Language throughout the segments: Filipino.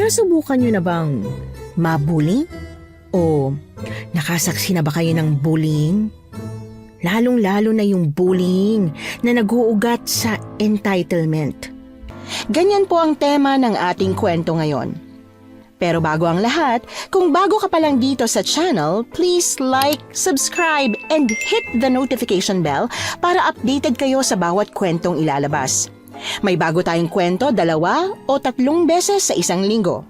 Nasubukan niyo na bang mabully? O nakasaksi na ba kayo ng bullying? Lalong-lalo na yung bullying na nag-uugat sa entitlement. Ganyan po ang tema ng ating kwento ngayon. Pero bago ang lahat, kung bago ka pa lang dito sa channel, please like, subscribe, and hit the notification bell para updated kayo sa bawat kwentong ilalabas. May bago tayong kwento 2 o 3 beses sa isang linggo.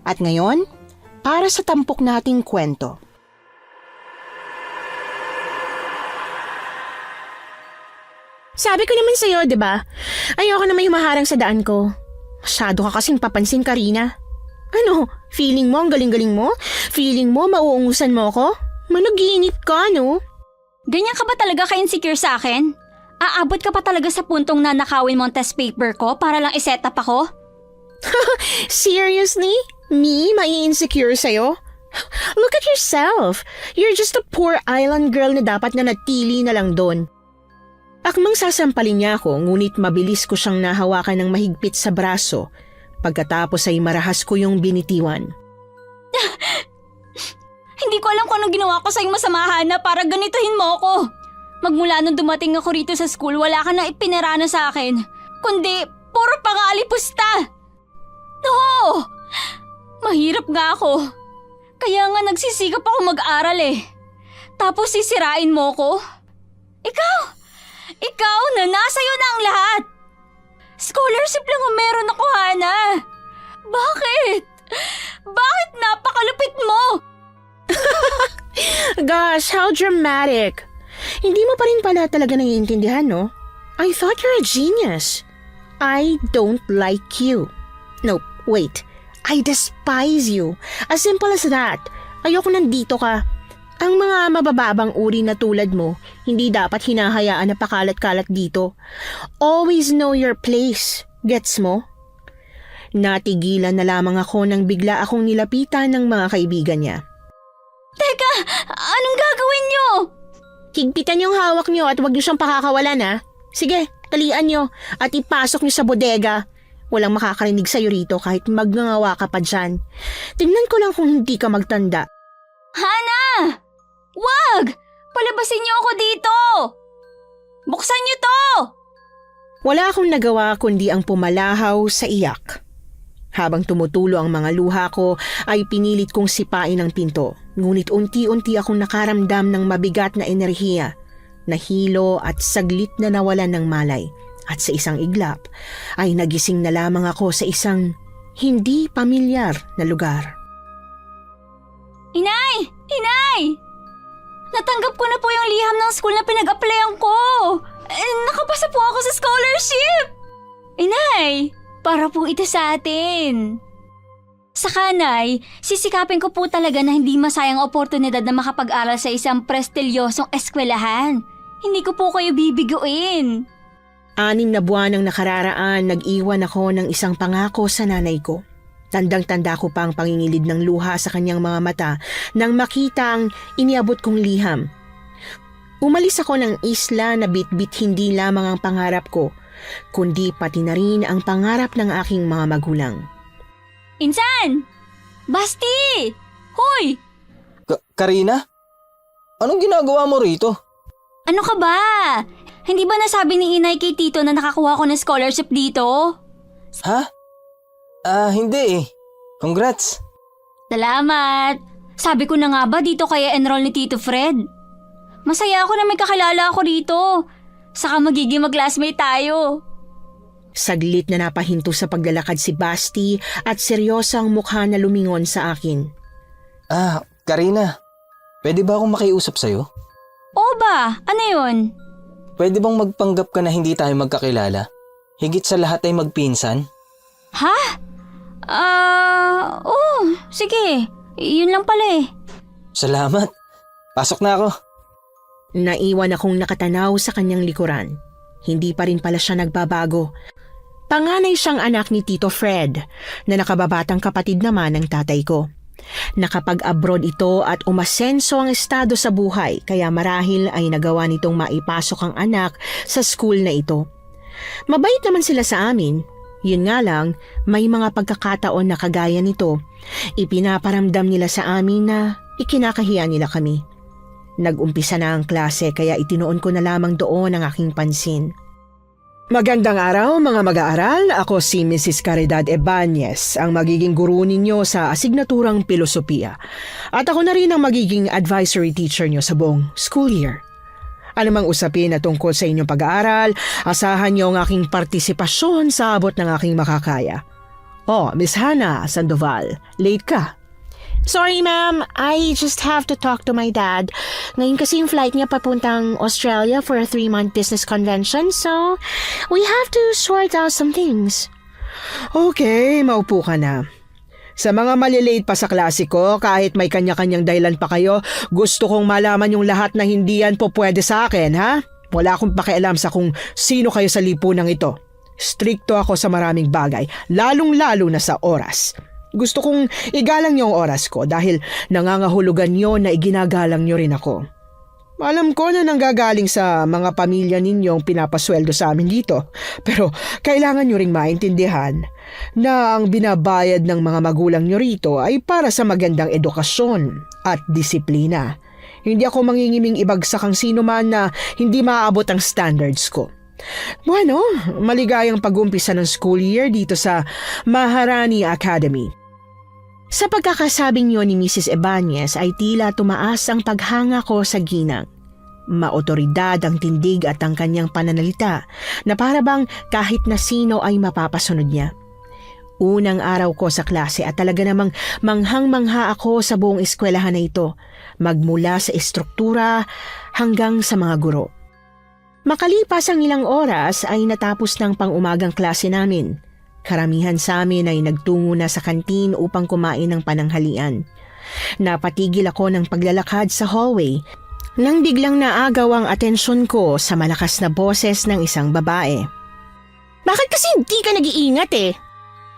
At ngayon, para sa tampok nating kwento. Sabi ko naman sa'yo, di ba? Ayoko na may humaharang sa daan ko. Masyado ka kasing papansin, Karina. Ano? Feeling mo ang galing-galing mo? Feeling mo mauungusan mo ako? Managinip ka, no? Ganyan ka ba talaga ka-insecure sa akin? Aabot ka pa talaga sa puntong nanakawin mo ang test paper ko para lang iset up ako? Seriously? Me? Mai-insecure sa'yo? Look at yourself. You're just a poor island girl na dapat na natili na lang doon. Akmang sasampalin niya ako, ngunit mabilis ko siyang nahawakan ng mahigpit sa braso. Pagkatapos ay marahas ko yung binitiwan. Hindi ko alam kung anong ginawa ko sa'yo masama, Hana, para ganituhin mo ako. Magmula nung dumating ako rito sa school, wala ka na ipinarana sa akin. Kundi, puro pang-aalipusta. No! Mahirap nga ako. Kaya nga nagsisikap ako mag-aral eh. Tapos sisirain mo ko? Ikaw na nasa'yo na ang lahat. Scholarship lang ang meron ako, Hana. Bakit? Bakit napakalupit mo? Gosh, how dramatic. Hindi mo pa rin pala talaga naiintindihan, no? I thought you're a genius. I don't like you. No, wait. I despise you. As simple as that. Ayoko nandito ka. Ang mga mabababang uri na tulad mo, hindi dapat hinahayaan na pakalat-kalat dito. Always know your place. Gets mo? Natigilan na lamang ako nang bigla akong nilapitan ng mga kaibigan niya. Teka, anong gagawin niyo? Higpitan yung hawak niyo at huwag niyo siyang pakakawalan, ha? Sige, talian niyo at ipasok niyo sa bodega. Walang makakarinig sa'yo rito kahit magngangawa ka pa dyan. Tingnan ko lang kung hindi ka magtanda. Hana! Wag! Palabasin niyo ako dito! Buksan niyo to! Wala akong nagawa kundi ang pumalahaw sa iyak. Habang tumutulo ang mga luha ko ay pinilit kong sipain ang pinto. Ngunit unti-unti akong nakaramdam ng mabigat na enerhiya, nahilo at saglit na nawalan ng malay. At sa isang iglap ay nagising na lamang ako sa isang hindi pamilyar na lugar. Inay! Inay! Natanggap ko na po yung liham ng school na pinag-applyan ko. Nakapasa po ako sa scholarship. Inay, para po ito sa atin. Saka, Nay, sisikapin ko po talaga na hindi masayang oportunidad na makapag-aral sa isang prestilyosong eskwelahan. Hindi ko po kayo bibiguin. 6 na buwan ang nakararaan, nag-iwan ako ng isang pangako sa nanay ko. Tandang-tanda ko pa ang pangingilid ng luha sa kanyang mga mata nang makita ang iniabot kong liham. Umalis ako ng isla na bit-bit hindi lamang ang pangarap ko, kundi pati na rin ang pangarap ng aking mga magulang. Insan! Basti! Hoy! Karina? Anong ginagawa mo rito? Ano ka ba? Hindi ba nasabi ni Inay kay Tito na nakakuha ko ng scholarship dito? Ha? Hindi eh. Congrats. Salamat! Sabi ko na nga ba dito kaya enroll ni Tito Fred? Masaya ako na may kakilala ako rito. Saka magiging mag-classmate tayo. Saglit na napahinto sa paglalakad si Basti at seryosang mukha na lumingon sa akin. Karina. Pwede ba akong makiusap sa'yo? Oo ba? Ano yun? Pwede bang magpanggap ka na hindi tayo magkakilala? Higit sa lahat ay magpinsan? Ha? Sige. Yun lang pala eh. Salamat. Pasok na ako. Naiwan akong nakatanaw sa kanyang likuran. Hindi pa rin pala siya nagbabago. Panganay siyang anak ni Tito Fred, na nakababatang kapatid naman ng tatay ko. Nakapag-abroad ito at umasenso ang estado sa buhay, kaya marahil ay nagawa nitong maipasok ang anak sa school na ito. Mabait naman sila sa amin, Yun nga lang, may mga pagkakataon na kagaya nito, ipinaparamdam nila sa amin na ikinakahiya nila kami. Nag-umpisa na ang klase kaya itinoon ko na lamang doon ang aking pansin. Magandang araw mga mag-aaral, ako si Mrs. Caridad Ebañez, ang magiging guro ninyo sa asignaturang Pilosopiya. At ako na rin ang magiging advisory teacher nyo sa buong school year. Anumang usapin na tungkol sa inyong pag-aaral, asahan niyo ang aking partisipasyon sa abot ng aking makakaya. Oh, Miss Hannah Sandoval, late ka. Sorry ma'am, I just have to talk to my dad. Ngayon kasi yung flight niya papuntang Australia for a 3-month business convention, so we have to sort out some things. Okay, maupo ka na. Sa mga malilate pa sa klase ko, kahit may kanya-kanyang dahilan pa kayo, gusto kong malaman yung lahat na hindi yan po pwede sa akin, ha? Wala akong pakialam sa kung sino kayo sa lipunang ito. Strikto ako sa maraming bagay, lalong-lalo na sa oras. Gusto kong igalang niyo ang oras ko dahil nangangahulugan niyo na iginagalang niyo rin ako. Alam ko na nanggagaling sa mga pamilya ninyong pinapasweldo sa amin dito, pero kailangan niyo ring maintindihan na ang binabayad ng mga magulang niyo rito ay para sa magandang edukasyon at disiplina. Hindi ako mangingiming ibagsak ang sino man na hindi maaabot ang standards ko. Bueno, maligayang pag-umpisa ng school year dito sa Maharani Academy. Sa pagkakasabing niyo ni Mrs. Ebañez ay tila tumaas ang paghanga ko sa ginang. Maotoridad ang tindig at ang kanyang pananalita na para bang kahit na sino ay mapapasunod niya. Unang araw ko sa klase at talaga namang manghang-mangha ako sa buong eskwelahan na ito, magmula sa estruktura hanggang sa mga guro. Makalipas ang ilang oras ay natapos ng pang-umagang klase namin. Karamihan sa amin ay nagtungo na sa kantin upang kumain ng pananghalian. Napatigil ako ng paglalakad sa hallway nang biglang naagaw ang atensyon ko sa malakas na boses ng isang babae. Bakit kasi hindi ka nag-iingat eh?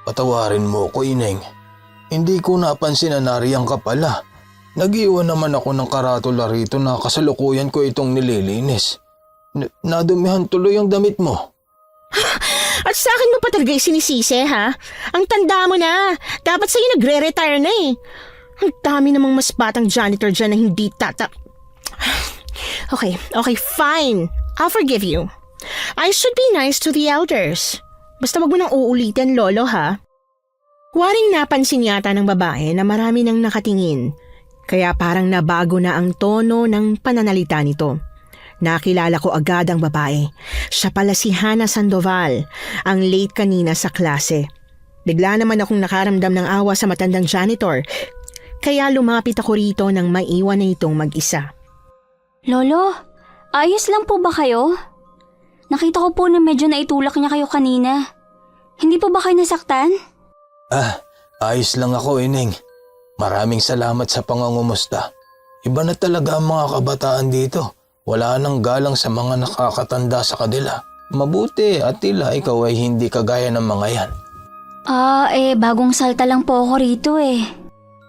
Patawarin mo ko, Ineng. Hindi ko napansin na nariyan ka pala. Nag-iwan naman ako ng karatula rito na kasalukuyan ko itong nililinis. Nadumihan tuloy ang damit mo. At sa akin mo pa talaga isinisisi, ha? Ang tanda mo na. Dapat sa'yo nagre-retire na eh. Ang dami namang mas batang janitor dyan na hindi Okay, fine. I'll forgive you. I should be nice to the elders. Basta wag mo nang uulitin, lolo, ha? Waring napansin yata ng babae na marami nang nakatingin. Kaya parang nabago na ang tono ng pananalita nito. Nakilala ko agad ang babae. Siya pala si Hannah Sandoval, ang late kanina sa klase. Bigla naman akong nakaramdam ng awa sa matandang janitor, kaya lumapit ako rito nang maiwan na itong mag-isa. Lolo, ayos lang po ba kayo? Nakita ko po na medyo naitulak niya kayo kanina. Hindi po ba kayo nasaktan? Ayos lang ako, Ineng. Maraming salamat sa pangungumusta. Iba na talaga ang mga kabataan dito. Wala nang galang sa mga nakakatanda sa kanila. Mabuti at tila ikaw ay hindi kagaya ng mga yan. Bagong salta lang po ako rito eh.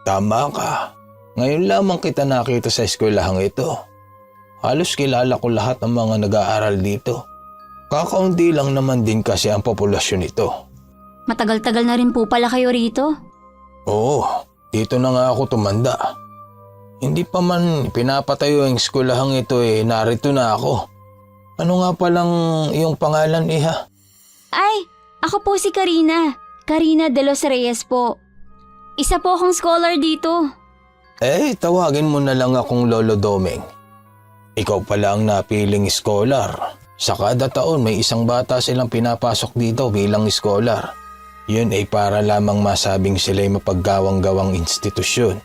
Tama ka. Ngayon lamang kita nakita sa eskwelahang ito. Halos kilala ko lahat ng mga nag-aaral dito. Kakaunti lang naman din kasi ang populasyon nito. Matagal-tagal na rin po pala kayo rito. Oo, dito na nga ako tumanda. Hindi pa man pinapatayo ang eskwelahang ito narito na ako. Ano nga palang iyong pangalan, Iha? Ay, ako po si Karina. Karina de los Reyes po. Isa po akong scholar dito. Tawagin mo na lang akong Lolo Domeng. Ikaw pala ang napiling scholar. Sa kada taon may isang bata silang pinapasok dito bilang scholar. Yun ay para lamang masabing sila'y mapaggawang-gawang institusyon.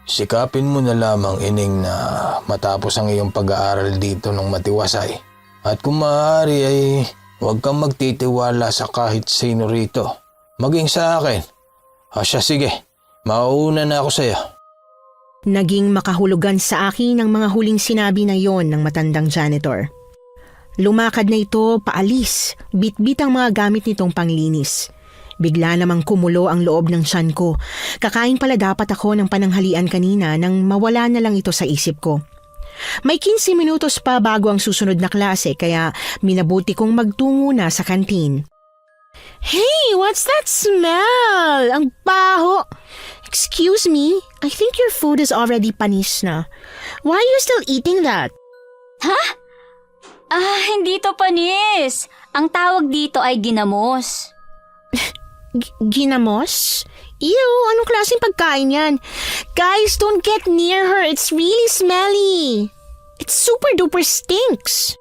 Sikapin mo na lamang, Ineng, na matapos ang iyong pag-aaral dito ng matiwasay. At kung maaari ay huwag kang magtitiwala sa kahit sino rito. Maging sa akin. Sige, mauuna na ako sa'yo. Naging makahulugan sa akin ang mga huling sinabi na yon ng matandang janitor. Lumakad na ito paalis, bit-bit ang mga gamit nitong panglinis. Bigla namang kumulo ang loob ng tiyan ko. Kakain pala dapat ako ng pananghalian kanina nang mawala na lang ito sa isip ko. May 15 minutos pa bago ang susunod na klase kaya minabuti kong magtungo na sa kantin. what's that smell? Ang baho. Excuse me, I think your food is already panis na. Why are you still eating that? Hindi to panis. Ang tawag dito ay ginamos. Ginamos? Ew, anong klaseng pagkain yan? Guys, don't get near her. It's really smelly. It super duper stinks.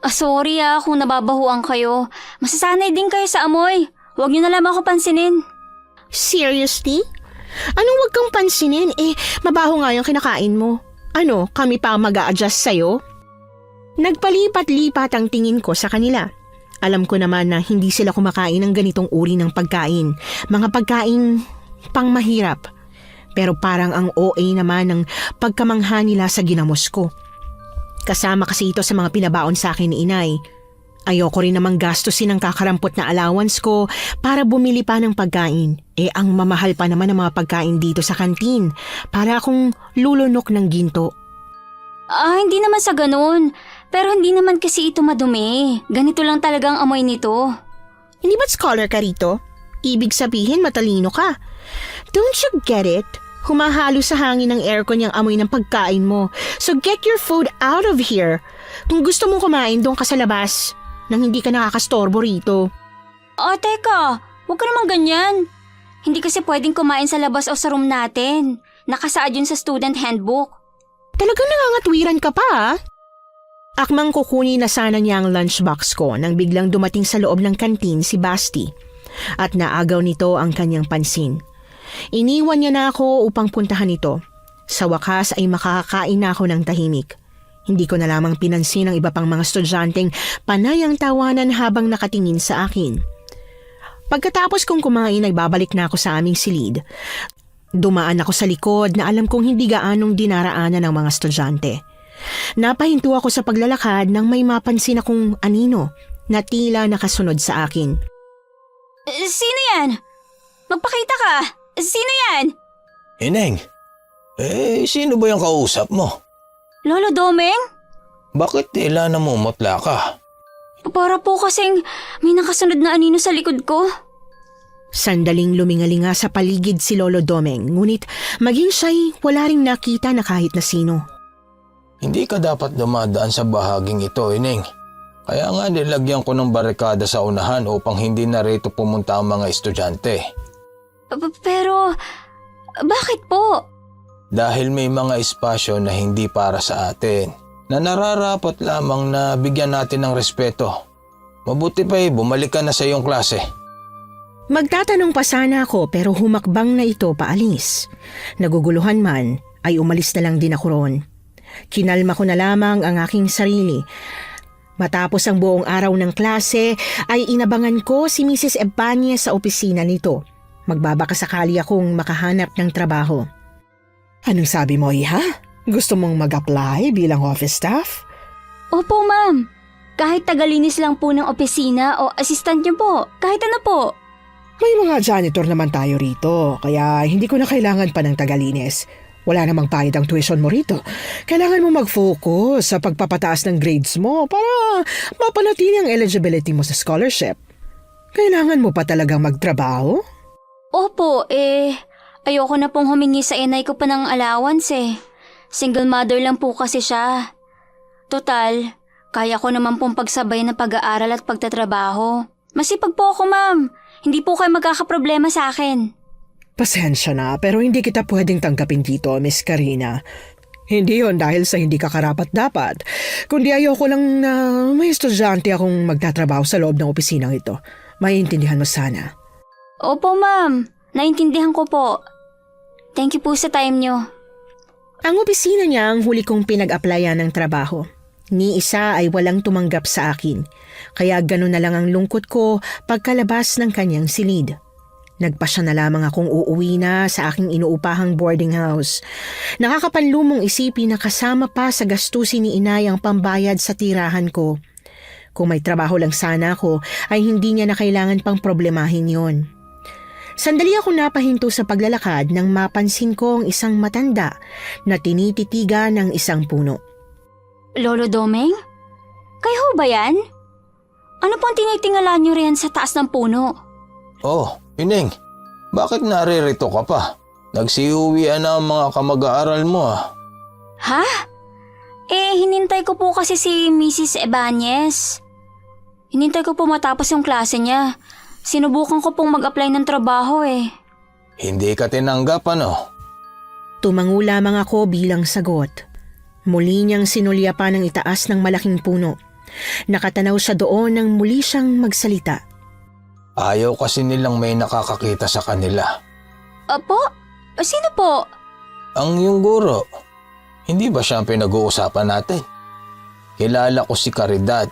Sorry kung nababahuan kayo. Masasanay din kayo sa amoy. Huwag niyo na lang ako pansinin. Seriously? Anong wag kang pansinin? Mabaho nga yung kinakain mo. Ano, kami pa mag-a-adjust sa'yo? Nagpalipat-lipat ang tingin ko sa kanila. Alam ko naman na hindi sila kumakain ng ganitong uri ng pagkain. Mga pagkain pang mahirap. Pero parang ang OA naman ng pagkamangha nila sa ginamos ko. Kasama kasi ito sa mga pinabaon sa akin ni inay. Ayoko rin namang gastusin ang kakarampot na allowance ko para bumili pa ng pagkain. Ang mamahal pa naman ng mga pagkain dito sa kantin. Para akong lulunok ng ginto. Hindi naman sa ganun. Pero hindi naman kasi ito madumi. Ganito lang talagang amoy nito. Hindi ba't scholar ka rito? Ibig sabihin matalino ka. Don't you get it? Humahalo sa hangin ng aircon yung amoy ng pagkain mo. So get your food out of here. Kung gusto mong kumain, doon ka sa labas. Nang hindi ka nakakastorbo rito. Teka. Huwag ka naman ganyan. Hindi kasi pwedeng kumain sa labas o sa room natin. Nakasaad yun sa student handbook. Talagang nangangatwiran ka pa, Akmang kukunin na sana niya ang lunchbox ko nang biglang dumating sa loob ng kantin si Basti. At naagaw nito ang kanyang pansin. Iniwan niya na ako upang puntahan ito. Sa wakas ay makakakain na ako ng tahimik. Hindi ko na lamang pinansin ang iba pang mga estudyanteng panay ang tawanan habang nakatingin sa akin. Pagkatapos kong kumain ay babalik na ako sa aming silid. Dumaan ako sa likod na alam kong hindi gaanong dinaraanan ng mga estudyante. Napahinto ako sa paglalakad nang may mapansin akong anino na tila nakasunod sa akin. Sino yan? Magpakita ka! Sino yan? Ineng, sino ba yung kausap mo? Lolo Domeng? Bakit tila namumutla ka? Para po kasing may nakasunod na anino sa likod ko. Sandaling lumingalinga sa paligid si Lolo Domeng, ngunit maging siya'y wala ring nakita na kahit na sino. Hindi ka dapat dumadaan sa bahaging ito, Ineng. Kaya nga nilagyan ko ng barikada sa unahan upang hindi na rito pumunta ang mga estudyante. Pero, bakit po? Dahil may mga espasyo na hindi para sa atin, na nararapat lamang na bigyan natin ng respeto. Mabuti pa bumalik ka na sa iyong klase. Magtatanong pa sana ako pero humakbang na ito paalis. Naguguluhan man ay umalis na lang din ako roon. Kinalma ko na lamang ang aking sarili. Matapos ang buong araw ng klase ay inabangan ko si Mrs. Ebania sa opisina nito. Magbabakasakali akong makahanap ng trabaho. Anong sabi mo, Iha? Gusto mong mag-apply bilang office staff? Opo, ma'am. Kahit tagalinis lang po ng opisina o assistant niyo po. Kahit ano po. May mga janitor naman tayo rito, kaya hindi ko na kailangan pa ng tagalinis. Wala namang pahit ang tuition mo rito. Kailangan mo mag-focus sa pagpapataas ng grades mo para mapanatili ang eligibility mo sa scholarship. Kailangan mo pa talagang magtrabaho? Opo, ayoko na pong humingi sa inay ko pa ng allowance Single mother lang po kasi siya. Total, kaya ko naman pong pagsabay ng pag-aaral at pagtatrabaho. Masipag po ako, ma'am. Hindi po kayo magkakaproblema sa akin. Pasensya na, pero hindi kita pwedeng tanggapin dito, Miss Karina. Hindi yon dahil sa hindi ka karapat-dapat, kundi ayoko lang na may estudyante akong magtatrabaho sa loob ng opisinang ito. Maiintindihan mo sana. Opo, ma'am. Naintindihan ko po. Thank you po sa time nyo. Ang opisina niya ang huli kong pinag-applyan ng trabaho. Ni isa ay walang tumanggap sa akin, kaya gano'n na lang ang lungkot ko pagkalabas ng kanyang silid. Nagpasya na lamang akong uuwi na sa aking inuupahang boarding house. Nakakapanlumong isipin na kasama pa sa gastusin ni inay ang pambayad sa tirahan ko. Kung may trabaho lang sana ako, ay hindi niya na kailangan pang problemahin yon. Sandali ako napahinto sa paglalakad nang mapansin ko ang isang matanda na tinititigan ng isang puno. Lolo Domeng? Kayo ba yan? Ano pong tinitingala niyo riyan sa taas ng puno? Oh, Ineng, bakit naririto ka pa? Nagsiuwian na ang mga kamag-aaral mo ah. Ha? Hinintay ko po kasi si Mrs. Ebanez. Hinintay ko po matapos yung klase niya. Sinubukan ko pong mag-apply ng trabaho eh. Hindi ka tinanggap ano? Tumango lamang ako bilang sagot. Muli niyang sinulyapan ang itaas ng malaking puno. Nakatanaw siya doon nang muli siyang magsalita. Ayaw kasi nilang may nakakakita sa kanila. Apo? Sino po? Ang yung guro, hindi ba siya ang pinag-uusapan natin? Kilala ko si Caridad.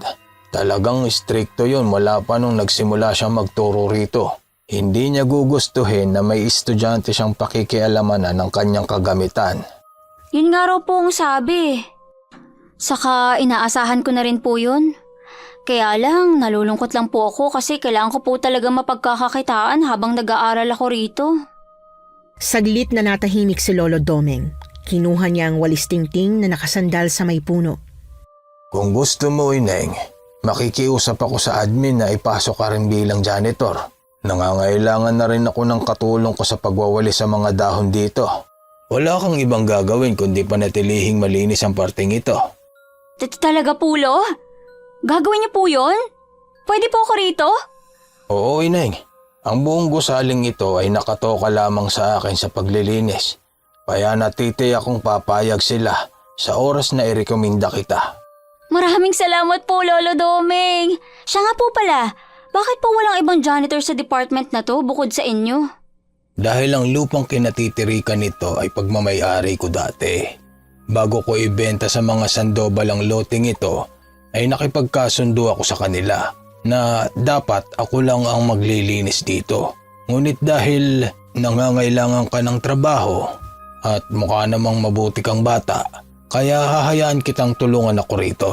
Talagang istrikto yun mula pa nung nagsimula siyang magturo rito. Hindi niya gugustuhin na may estudyante siyang pakikialamanan ng kanyang kagamitan. Yun nga raw po ang sabi. Saka inaasahan ko na rin po yun. Kaya lang, nalulungkot lang po ako kasi kailangan ko po talaga mapagkakakitaan habang nag-aaral ako rito. Saglit na natahimik si Lolo Domeng. Kinuha niya ang walis tingting na nakasandal sa may puno. Kung gusto mo, Ineng, makikiusap ako sa admin na ipasok ka rin bilang janitor. Nangangailangan na rin ako ng katulong ko sa pagwawali sa mga dahon dito. Wala kang ibang gagawin kundi panatilihing malinis ang parting ito. Talaga po, Lo? Gagawin niyo po yun? Pwede po ako rito? Oo, Ineng. Ang buong gusaling ito ay nakatoka lamang sa akin sa paglilinis. Kaya natitiyak akong papayag sila sa oras na irekomenda kita. Maraming salamat po, Lolo Domeng. Siya nga po pala, bakit po walang ibang janitor sa department na to bukod sa inyo? Dahil ang lupang kinatitirikan nito ay pagmamayari ko dati. Bago ko ibenta sa mga Sandoval ang loting ito, ay nakipagkasundo ako sa kanila na dapat ako lang ang maglilinis dito. Ngunit dahil nangangailangan ka ng trabaho at mukha namang mabuti kang bata, kaya hahayaan kitang tulungan ako rito.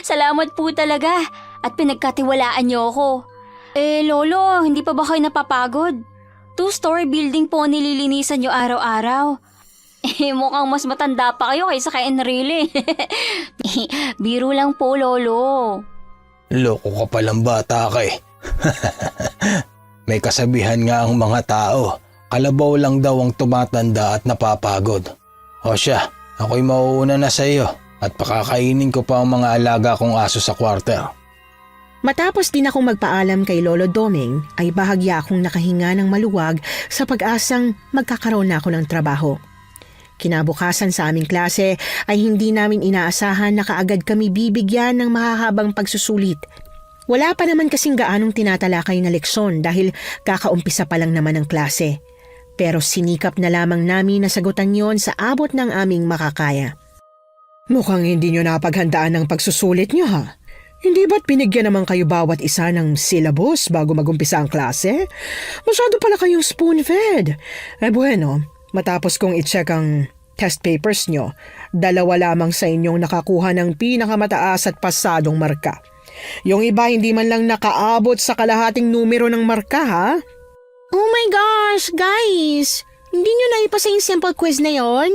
Salamat po talaga at pinagkatiwalaan niyo ako. Lolo, hindi pa ba kayo napapagod? 2-story building po ang nililinisan niyo araw-araw. Mukhang mas matanda pa kayo kaysa kay Enrile. Biro lang po, Lolo. Loko ka palang bata ka eh. May kasabihan nga ang mga tao, kalabaw lang daw ang tumatanda at napapagod. O siya, ako'y mauuna na sa iyo at pakakainin ko pa ang mga alaga kong aso sa kwarter. Matapos din akong magpaalam kay Lolo Domeng, ay bahagya akong nakahinga ng maluwag sa pag-asang magkakaroon na ako ng trabaho. Kinabukasan sa aming klase ay hindi namin inaasahan na kaagad kami bibigyan ng mahahabang pagsusulit. Wala pa naman kasing gaanong tinatalakay na leksyon dahil kakaumpisa pa lang naman ang klase. Pero sinikap na lamang namin na sagutan yon sa abot ng aming makakaya. Mukhang hindi nyo napaghandaan ng pagsusulit nyo ha? Hindi ba't binigyan naman kayo bawat isa ng syllabus bago magumpisa ang klase? Masyado pala kayong spoon-fed. Bueno, matapos kong i-check ang test papers nyo, 2 lamang sa inyong nakakuha ng pinakamataas at pasadong marka. Yung iba hindi man lang nakaabot sa kalahating numero ng marka ha? Oh my gosh, guys! Hindi nyo naipasa yung simple quiz na yon?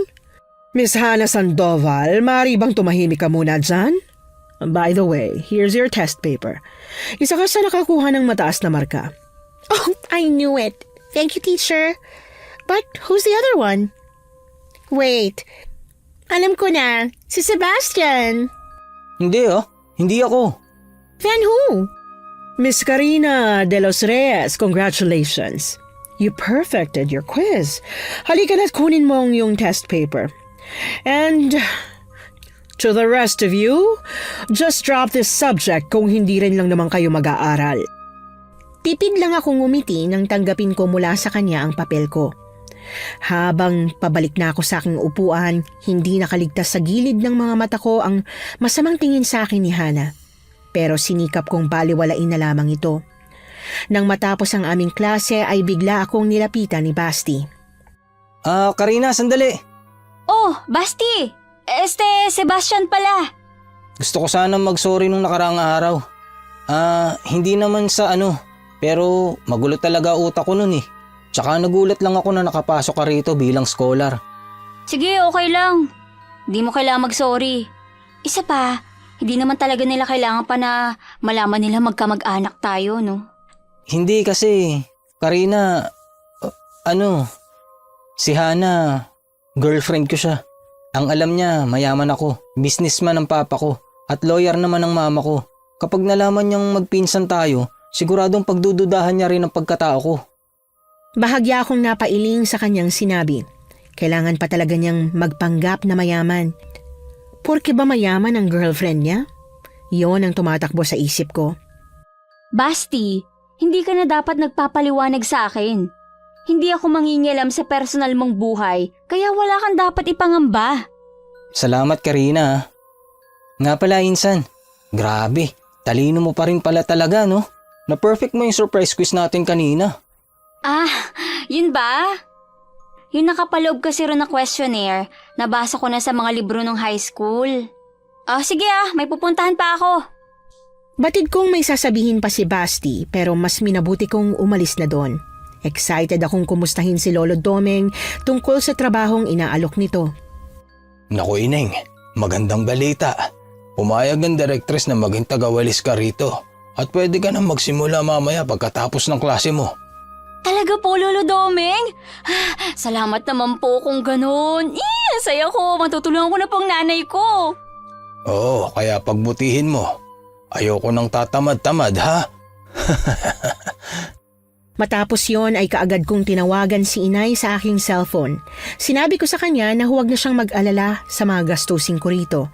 Miss Hannah Sandoval, maaari bang tumahimik ka muna dyan? By the way, here's your test paper. Isa ka sa nakakuha ng mataas na marka. Oh, I knew it. Thank you, teacher. But who's the other one? Wait, alam ko na. Si Sebastian. Hindi hindi ako. Then who? Miss Karina de los Reyes, congratulations. You perfected your quiz. Halika na't kunin mo ang iyong test paper. And to the rest of you, just drop this subject kung hindi rin lang naman kayo mag-aaral. Tipid lang akong ngumiti nang tanggapin ko mula sa kanya ang papel ko. Habang pabalik na ako sa aking upuan, hindi nakaligtas sa gilid ng mga mata ko ang masamang tingin sa akin ni Hannah. Pero sinikap kong baliwalain na lamang ito. Nang matapos ang aming klase ay bigla akong nilapitan ni Basti. Karina, sandali. Oh, Basti! Sebastian pala. Gusto ko sana mag-sorry nung nakaraang araw. Hindi naman sa pero magulo talaga utak ko nun eh. Tsaka nagulat lang ako na nakapasok ka rito bilang scholar. Sige, okay lang. Di mo kailangang mag-sorry. Isa pa, Hindi naman talaga nila kailangan pa na malaman nila magkamag-anak tayo, no? Hindi kasi, Karina, si Hana, girlfriend ko siya. Ang alam niya, mayaman ako, businessman ang papa ko, at lawyer naman ang mama ko. Kapag nalaman niyang magpinsan tayo, siguradong pagdududahan niya rin ang pagkatao ko. Bahagya akong napailing sa kanyang sinabi. Kailangan pa talaga niyang magpanggap na mayaman. Porke ba mayaman ang girlfriend niya? Yon ang tumatakbo sa isip ko. Basti, hindi ka na dapat nagpapaliwanag sa akin. Hindi ako mangingialam sa personal mong buhay, kaya wala kang dapat ipangamba. Salamat, Karina. Nga pala, Insan. Grabe, talino mo pa rin pala talaga, no? Na-perfect mo yung surprise quiz natin kanina. Ah, yun ba? Yung nakapaloob kasi ron na questionnaire, nabasa ko na sa mga libro ng high school. Sige may pupuntahan pa ako. Batid kong may sasabihin pa si Basti pero mas minabuti kong umalis na doon. Excited akong kumustahin si Lolo Domeng tungkol sa trabahong inaalok nito. Naku Ineng, magandang balita. Pumayag ang directress na maging tagawalis ka rito at pwede ka nang magsimula mamaya pagkatapos ng klase mo. Talaga po, Lolo Domeng? Salamat naman po kung ganun. Saya ko. Matutulungan ko na pong nanay ko. Oo, kaya pagbutihin mo. Ayoko nang tatamad-tamad ha? Matapos yon ay kaagad kong tinawagan si inay sa aking cellphone. Sinabi ko sa kanya na huwag na siyang mag-alala sa mga gastusin ko rito.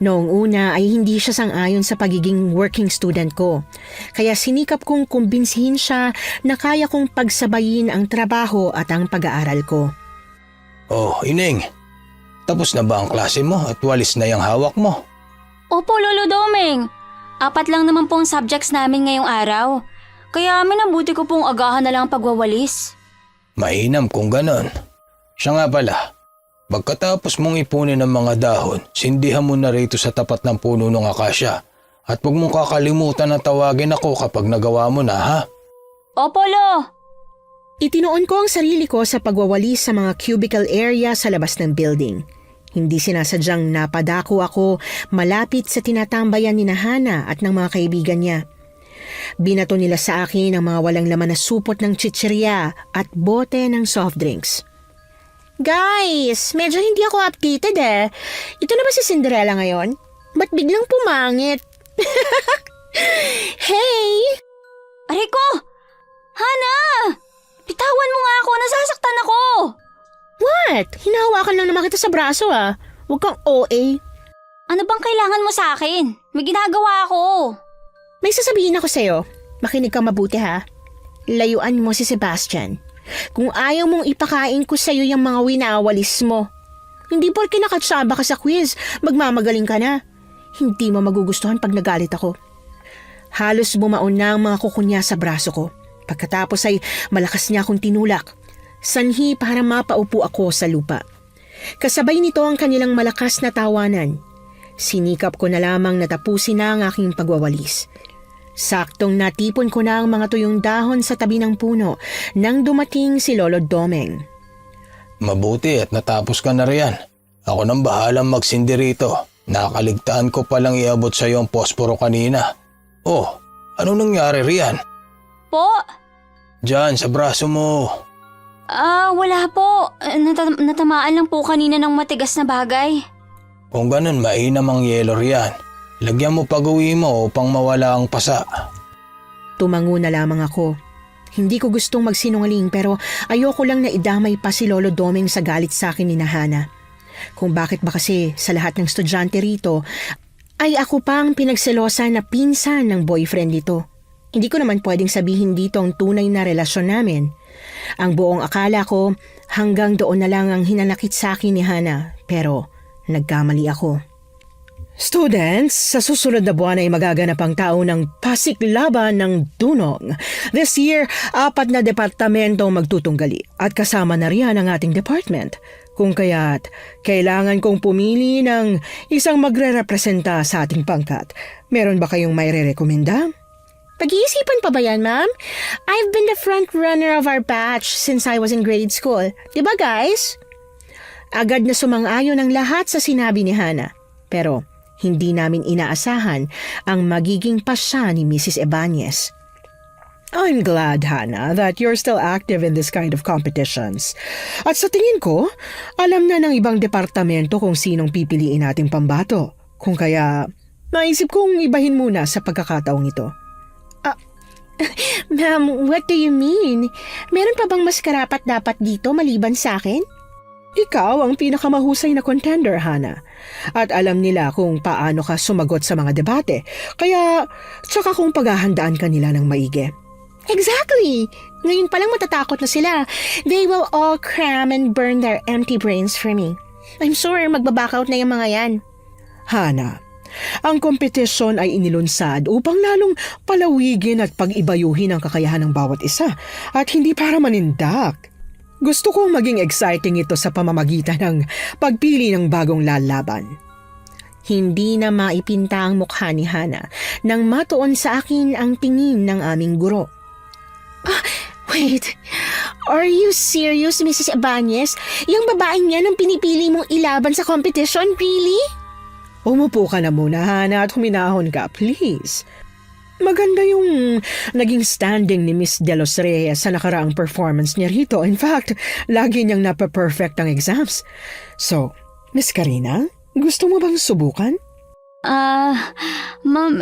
Noong una ay hindi siya sang-ayon sa pagiging working student ko. Kaya sinikap kong kumbinsihin siya na kaya kong pagsabayin ang trabaho at ang pag-aaral ko. Oh, Ineng. Tapos na ba ang klase mo at walis na yung hawak mo? Opo, Lolo Domeng. 4 lang naman pong subjects namin ngayong araw. Kaya minabuti ko pong agahan na lang ang pagwawalis. Mainam kung ganon. Siya nga pala, pagkatapos mong ipunin ang mga dahon, sindihan mo na rito sa tapat ng puno ng akasya. At huwag mong kakalimutan na tawagin ako kapag nagawa mo na ha? Opo, Lo. Itinoon ko ang sarili ko sa pagwawalis sa mga cubicle area sa labas ng building. Hindi sinasadyang napadako ako malapit sa tinatambayan ni Hana at ng mga kaibigan niya. Binato nila sa akin ang mga walang laman na supot ng chichirya at bote ng soft drinks. Guys, medyo hindi ako updated eh. Ito na ba si Cinderella ngayon? Ba't biglang pumangit? Hey! Aray ko! Hana! Bitawan mo nga ako! Nasasaktan ako! What? Hinahawakan lang naman kita sa braso ah. Huwag kang OA. Ano bang kailangan mo sa akin? May ginagawa ako. May sasabihin ako sa'yo. Makinig kang mabuti ha. Layuan mo si Sebastian. Kung ayaw mong ipakain ko sa'yo yung mga winawalis mo. Hindi porke nakatsaba ka sa quiz, magmamagaling ka na. Hindi mo magugustuhan pag nagalit ako. Halos bumaon na ang mga kuko niya sa braso ko. Pagkatapos ay malakas niya akong tinulak. Sanhi para mapaupo ako sa lupa. Kasabay nito ang kanilang malakas na tawanan. Sinikap ko na lamang natapusin na ang aking pagwawalis. Saktong natipon ko na ang mga tuyong dahon sa tabi ng puno nang dumating si Lolo Domeng. Mabuti at natapos ka na riyan. Ako nang bahalang magsindi rito. Nakaligtaan ko palang iabot sa iyo ang posporo kanina. Oh, ano nangyari riyan? Po? Diyan, sa braso mo. Wala po. Natamaan lang po kanina ng matigas na bagay. Kung ganun, mainam ang yelo riyan. Lagyan mo pag-uwi mo upang mawala ang pasa. Tumango na lamang ako. Hindi ko gustong magsinungaling pero ayoko lang na idamay pa si Lolo Domeng sa galit sa akin ni Hana. Kung bakit ba kasi sa lahat ng estudyante rito ay ako pa ang pinagselosa na pinsan ng boyfriend nito. Hindi ko naman pwedeng sabihin dito ang tunay na relasyon namin. Ang buong akala ko hanggang doon na lang ang hinanakit sa akin ni Hana pero nagkamali ako. Students, sa susunod na buwan ay magaganap ang taon ng Pasiklaban ng Dunong. This year, 4 na departamento magtutunggali at kasama na riyan ang ating department. Kung kaya't kailangan kong pumili ng isang magre-representa sa ating pangkat. Meron ba kayong may re-rekomenda? Pag-iisipan pa ba yan, ma'am? I've been the front runner of our batch since I was in grade school. Diba, guys? Agad na sumang-ayon ang lahat sa sinabi ni Hana. Pero Hindi namin inaasahan ang magiging pasya ni Mrs. Ebanez. I'm glad, Hannah, that you're still active in this kind of competitions. At sa tingin ko, alam na ng ibang departamento kung sinong pipiliin nating pambato. Kung kaya, naisip kong ibahin muna sa pagkakataong ito. Ma'am, what do you mean? Meron pa bang mas karapat-dapat dito maliban sa akin? Ikaw ang pinakamahusay na contender, Hannah. At alam nila kung paano ka sumagot sa mga debate. Kaya, tsaka kung paghahandaan ka nila ng maigi. Exactly! Ngayon palang matatakot na sila. They will all cram and burn their empty brains for me. I'm sure magbaback out na yung mga yan. Hannah, ang kompetisyon ay inilunsad upang lalong palawigin at pag-ibayuhin ang kakayahan ng bawat isa at hindi para manindak. Gusto kong maging exciting ito sa pamamagitan ng pagpili ng bagong lalaban. Hindi na maipinta ang mukha ni Hannah nang matuon sa akin ang tingin ng aming guro. Wait, are you serious, Mrs. Ebanez? Yung babaeng yan ang pinipili mong ilaban sa competition, really? Umupo ka na muna, Hannah, at huminahon ka, please. Maganda yung naging standing ni Miss De Los Reyes sa nakaraang performance niya rito. In fact, lagi niyang napa-perfect ang exams. So, Miss Karina, gusto mo bang subukan? Ma'am,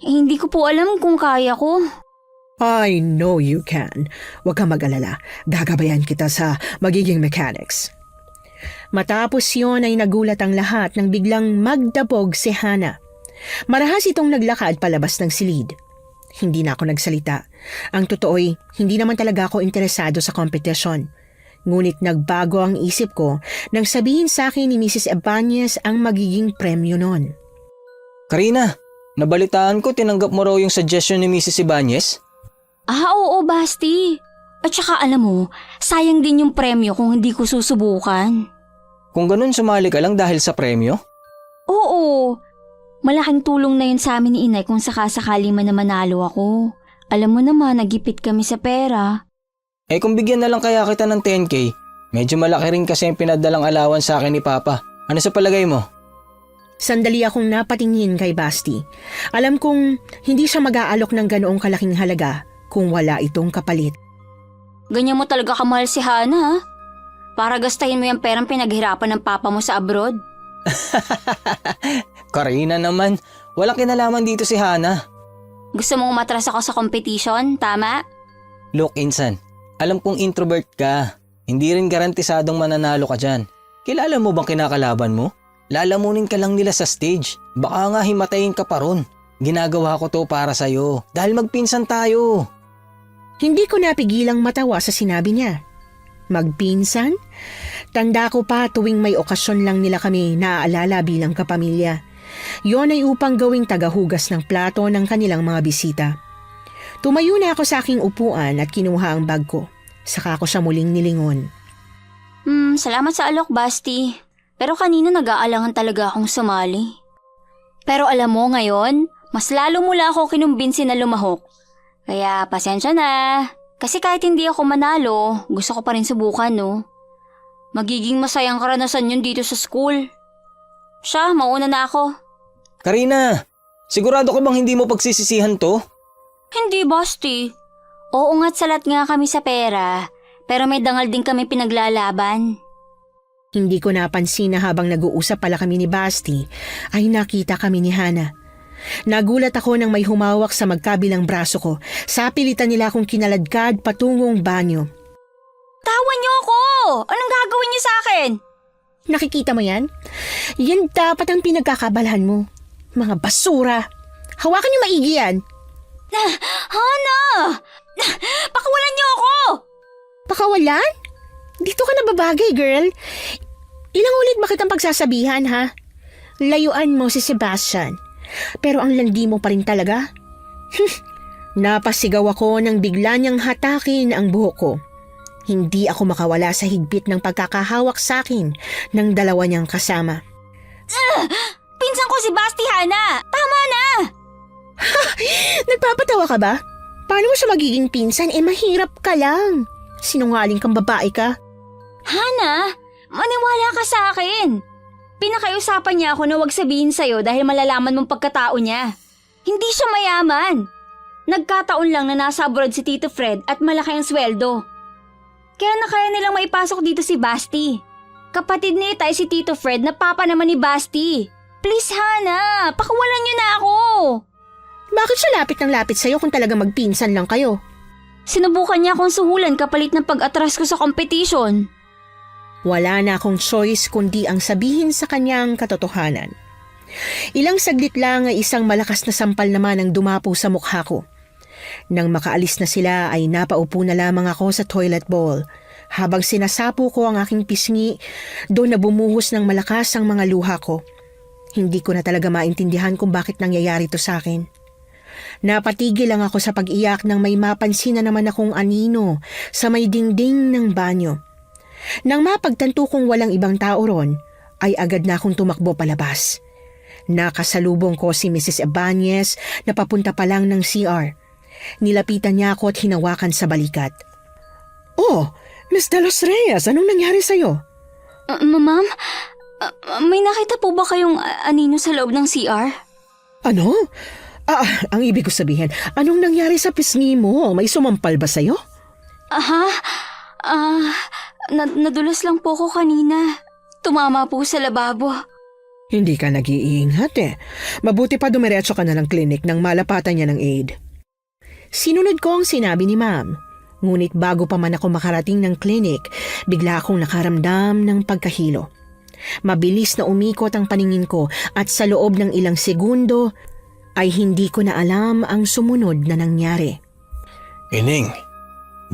hindi ko po alam kung kaya ko. I know you can. Huwag kang mag-alala. Gagabayan kita sa magiging mechanics. Matapos yon ay nagulat ang lahat nang biglang magdabog si Hannah. Marahas itong naglakad palabas ng silid. Hindi na ako nagsalita. Ang totoo'y hindi naman talaga ako interesado sa competition. Ngunit nagbago ang isip ko nang sabihin sa akin ni Mrs. Ebanez ang magiging premyo nun. Karina, nabalitaan ko tinanggap mo raw yung suggestion ni Mrs. Ibanez? Oo, Basti. At saka alam mo, sayang din yung premyo kung hindi ko susubukan. Kung ganun, sumali ka lang dahil sa premyo? Oo. Malaking tulong na yun sa amin ni Inay kung sakasakali man na manalo ako. Alam mo naman, nagipit kami sa pera. Kung bigyan na lang kaya kita ng 10K, medyo malaki rin kasi yung pinadalang alawan sa akin ni Papa. Ano sa palagay mo? Sandali akong napatingin kay Basti. Alam kong hindi siya mag-aalok ng ganoong kalaking halaga kung wala itong kapalit. Ganyan mo talaga kamahal si Hannah, ha? Para gastahin mo yung perang pinaghirapan ng papa mo sa abroad. Karina naman, walang kinalaman dito si Hannah. Gusto mong umatras ako sa competition, tama? Look, Insan, alam kong introvert ka. Hindi rin garantisadong mananalo ka dyan. Kilala mo bang kinakalaban mo? Lalamunin ka lang nila sa stage. Baka nga himatayin ka pa ron. Ginagawa ko to para sa'yo. Dahil magpinsan tayo. Hindi ko napigilang matawa sa sinabi niya. Magpinsan? Tanda ko pa tuwing may okasyon lang nila kami naaalala bilang kapamilya. Yon ay upang gawing tagahugas ng plato ng kanilang mga bisita. Tumayo na ako sa aking upuan at kinuha ang bag ko. Saka ko siya muling nilingon. Salamat sa alok, Basti. Pero kanina nag-aalangan talaga akong sumali. Pero alam mo ngayon, mas lalo mula ako kinumbinsi na lumahok. Kaya pasensya na. Kasi kahit hindi ako manalo, gusto ko pa rin subukan, no? Magiging masayang karanasan yun dito sa school. Siya, mauna na ako. Karina, sigurado ka bang hindi mo pagsisisihan to? Hindi, Basti. Oo nga't salat nga kami sa pera, pero may dangal din kami pinaglalaban. Hindi ko napansin na habang nag-uusap pala kami ni Basti, ay nakita kami ni Hannah. Nagulat ako nang may humawak sa magkabilang braso ko. Sa pilitan nila akong kinaladkad patungong banyo. Tawan niyo ako! Anong gagawin niyo sa akin? Nakikita mo yan? Yan dapat ang pinagkakabalahan mo. Mga basura! Hawakan niyo maigi yan! Hana! Pakawalan niyo ako! Pakawalan? Dito ka na babagay, girl. Ilang ulit ba kitang pagsasabihan, ha? Layuan mo si Sebastian. Pero ang landi mo pa rin talaga. Napasigaw ako nang bigla niyang hatakin ang buhok ko. Hindi ako makawala sa higpit ng pagkakahawak sa akin ng dalawa niyang kasama. Pinsan ko si Basti, Hana! Tama na! Nagpapatawa ka ba? Paano mo siya magiging pinsan? Mahirap ka lang. Sinungaling kang babae ka. Hana, maniwala ka sa akin. Pinakiusapan niya ako na wag sabihin sa'yo dahil malalaman mong pagkatao niya. Hindi siya mayaman. Nagkataon lang na nasa abroad si Tito Fred at malaki ang sweldo. Kaya na kaya nilang maipasok dito si Basti. Kapatid ni Itay si Tito Fred na papa naman ni Basti. Please, Hana, pakawalan niyo na ako. Bakit siya lapit ng lapit sa'yo kung talaga magpinsan lang kayo? Sinubukan niya akong suhulan kapalit ng pag-atras ko sa competition. Wala na akong choice kundi ang sabihin sa kanyang katotohanan. Ilang saglit lang ay isang malakas na sampal naman ang dumapo sa mukha ko. Nang makaalis na sila ay napaupo na lamang ako sa toilet bowl. Habang sinasapo ko ang aking pisngi, doon na bumuhos ng malakas ang mga luha ko. Hindi ko na talaga maintindihan kung bakit nangyayari to sa akin. Napatigil lang ako sa pag-iyak nang may mapansin na naman akong anino sa may dingding ng banyo. Nang mapagtanto kong walang ibang tao ron, ay agad na akong tumakbo palabas. Nakasalubong ko si Mrs. Ibanez na papunta pa lang ng CR. Nilapitan niya ako at hinawakan sa balikat. "Oh, Miss De Los Reyes, anong nangyari sa'yo?" Ma'am, may nakita po ba kayong anino sa loob ng CR? "Ano? Ang ibig ko sabihin, anong nangyari sa pisngi mo? May sumampal ba sa'yo?" Nadulas lang po ko kanina. Tumama po sa lababo. Hindi ka nag-iingat eh. Mabuti pa dumiretso ka na ng klinik nang malapatan niya ng aid. Sinunod ko ang sinabi ni ma'am. Ngunit bago pa man ako makarating ng klinik, bigla akong nakaramdam ng pagkahilo. Mabilis na umikot ang paningin ko at sa loob ng ilang segundo ay hindi ko na alam ang sumunod na nangyari. Ining,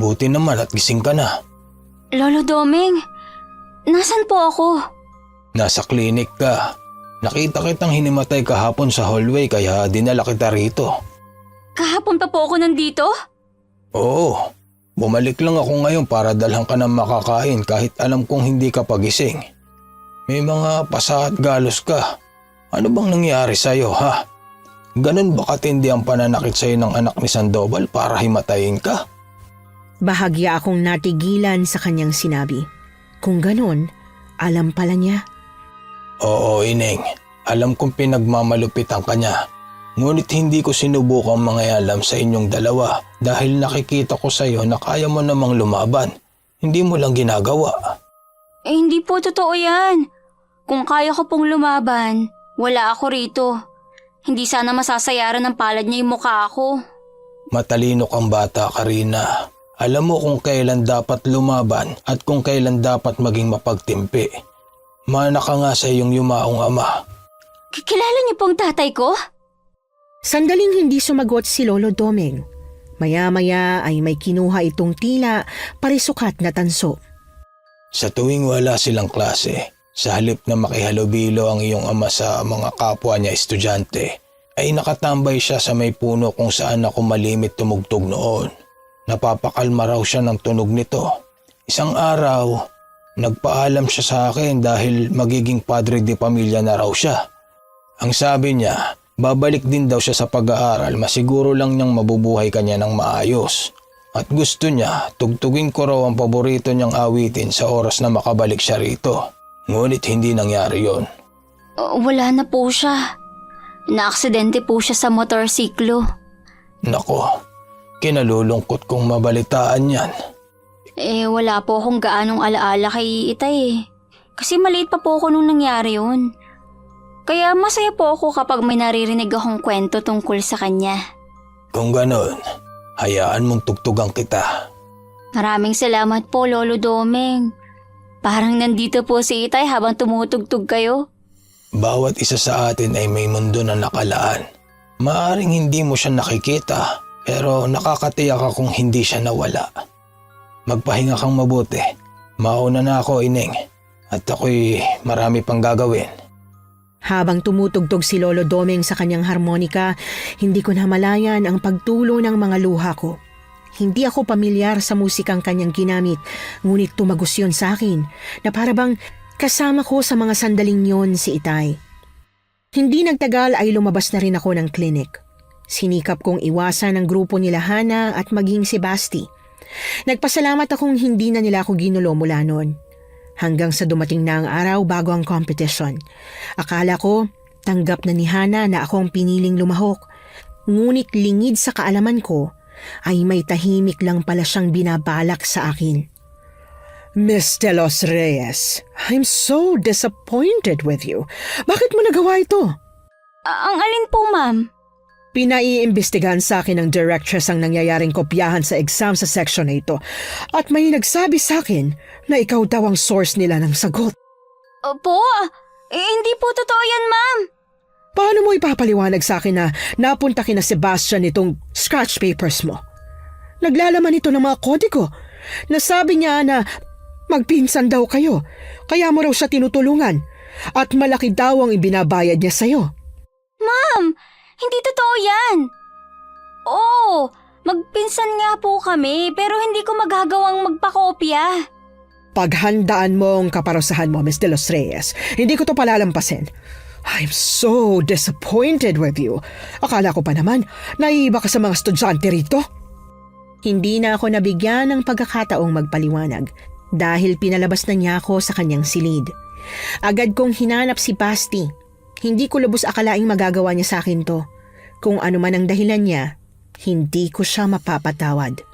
buti naman at gising ka na. Lolo Doming, nasan po ako? Nasa klinik ka. Nakita kitang hinimatay kahapon sa hallway kaya dinala kita rito. Kahapon pa po ako nandito? Oo, bumalik lang ako ngayon para dalhan ka ng makakain kahit alam kong hindi ka pagising. May mga pasa at galos ka. Ano bang nangyari sa'yo, ha? Ganun ba katindi ang pananakit sa'yo ng anak ni Sandoval para himatayin ka? Bahagya akong natigilan sa kanyang sinabi. Kung ganon, alam pala niya. Oo, Ineng. Alam kong pinagmamalupitan ka niya. Ngunit hindi ko sinubukang mangialam sa inyong dalawa dahil nakikita ko sa iyo na kaya mo namang lumaban. Hindi mo lang ginagawa. Hindi po totoo yan. Kung kaya ko pong lumaban, wala ako rito. Hindi sana masasayaran ng palad niya yung mukha ko. Matalino kang bata, Karina. Alam mo kung kailan dapat lumaban at kung kailan dapat maging mapagtimpi. Mana ka nga sa iyong yumaong ama. Kilala niyo pong tatay ko? Sandaling hindi sumagot si Lolo Doming. Maya-maya ay may kinuha itong tila parisukat na tanso. Sa tuwing wala silang klase, sa halip na makihalubilo ang iyong ama sa mga kapwa niya estudyante, ay nakatambay siya sa may puno kung saan ako malimit tumugtog noon. Napapakalma raw siya ng tunog nito. Isang araw, nagpaalam siya sa akin dahil magiging padre de pamilya na raw siya. Ang sabi niya, babalik din daw siya sa pag-aaral, masiguro lang niyang mabubuhay kanya ng maayos. At gusto niya, tugtugin ko raw ang paborito niyang awitin sa oras na makabalik siya rito. Ngunit hindi nangyari yon. Wala na po siya. Naaksidente po siya sa motorsiklo. Nako, kinalulungkot kong mabalitaan yan. Wala po akong gaanong alaala kay Itay. Kasi maliit pa po ako nung nangyari yun. Kaya masaya po ako kapag may naririnig akong kwento tungkol sa kanya. Kung ganon, hayaan mong tugtugan kita. Maraming salamat po, Lolo Doming. Parang nandito po si Itay habang tumutugtog kayo. Bawat isa sa atin ay may mundo na nakalaan. Maaring hindi mo siya nakikita, pero nakakatiyak akong hindi siya nawala. Magpahinga kang mabuti. Mauna na ako, Ineng. At ako'y marami pang gagawin. Habang tumutugtog si Lolo Doming sa kanyang harmonika, hindi ko namalayan ang pagtulo ng mga luha ko. Hindi ako pamilyar sa musikang kanyang ginamit, ngunit tumagos yun sa akin na parabang kasama ko sa mga sandaling yon si Itay. Hindi nagtagal ay lumabas na rin ako ng klinik. Sinikap kong iwasan ang grupo nila Hana at maging si Basti. Nagpasalamat akong hindi na nila ako ginulo mula noon. Hanggang sa dumating na ang araw bago ang competition. Akala ko, tanggap na ni Hana na akong piniling lumahok. Ngunit lingid sa kaalaman ko, ay may tahimik lang pala siyang binabalak sa akin. Miss De Los Reyes, I'm so disappointed with you. Bakit mo nagawa ito? Ang alin po, ma'am? Pinaiimbestigahan sa akin ng directress ang nangyayaring kopyahan sa exam sa section na ito at may nagsabi sa akin na ikaw daw ang source nila ng sagot. Opo, hindi po totoo yan, ma'am. Paano mo ipapaliwanag sa akin na napunta kina Sebastian itong scratch papers mo? Naglalaman ito ng mga kodigo. Nasabi niya na magpinsan daw kayo, kaya mo raw siya tinutulungan at malaki daw ang ibinabayad niya sa'yo. Ma'am, hindi totoo yan. Oo, magpinsan nga po kami pero hindi ko magagawang magpakopya. Paghandaan mo ang kaparusahan mo, Miss De Los Reyes. Hindi ko to palalampasin. I'm so disappointed with you. Akala ko pa naman, naiiba ka sa mga estudyante rito. Hindi na ako nabigyan ng pagkakataong magpaliwanag dahil pinalabas na niya ako sa kanyang silid. Agad kong hinanap si Basti. Hindi ko lubos akalaing magagawa niya sa akin to. Kung ano man ang dahilan niya, hindi ko siya mapapatawad.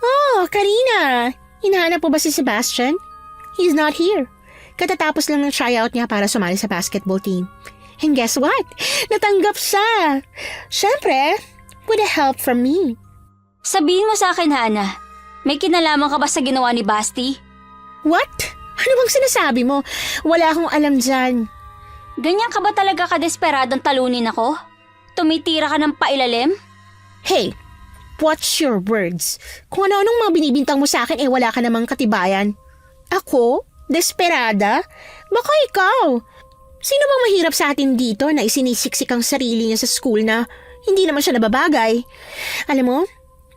Oh, Karina! Hinahanap mo ba si Sebastian? He's not here. Katatapos lang ng tryout niya para sumali sa basketball team. And guess what? Natanggap siya. Siyempre, with a help from me. Sabihin mo sa akin, Hana, may kinalaman ka ba sa ginawa ni Basti? What? Ano bang sinasabi mo? Wala akong alam dyan. Ganyan ka ba talaga kadesperadong talunin ako? Tumitira ka ng pailalim? Hey, watch your words. Kung ano-anong mga binibintang mo sa akin, wala ka namang katibayan. Ako? Desperada? Baka ikaw. Sino bang mahirap sa atin dito na isinisiksik ang sarili niya sa school na hindi naman siya nababagay? Alam mo,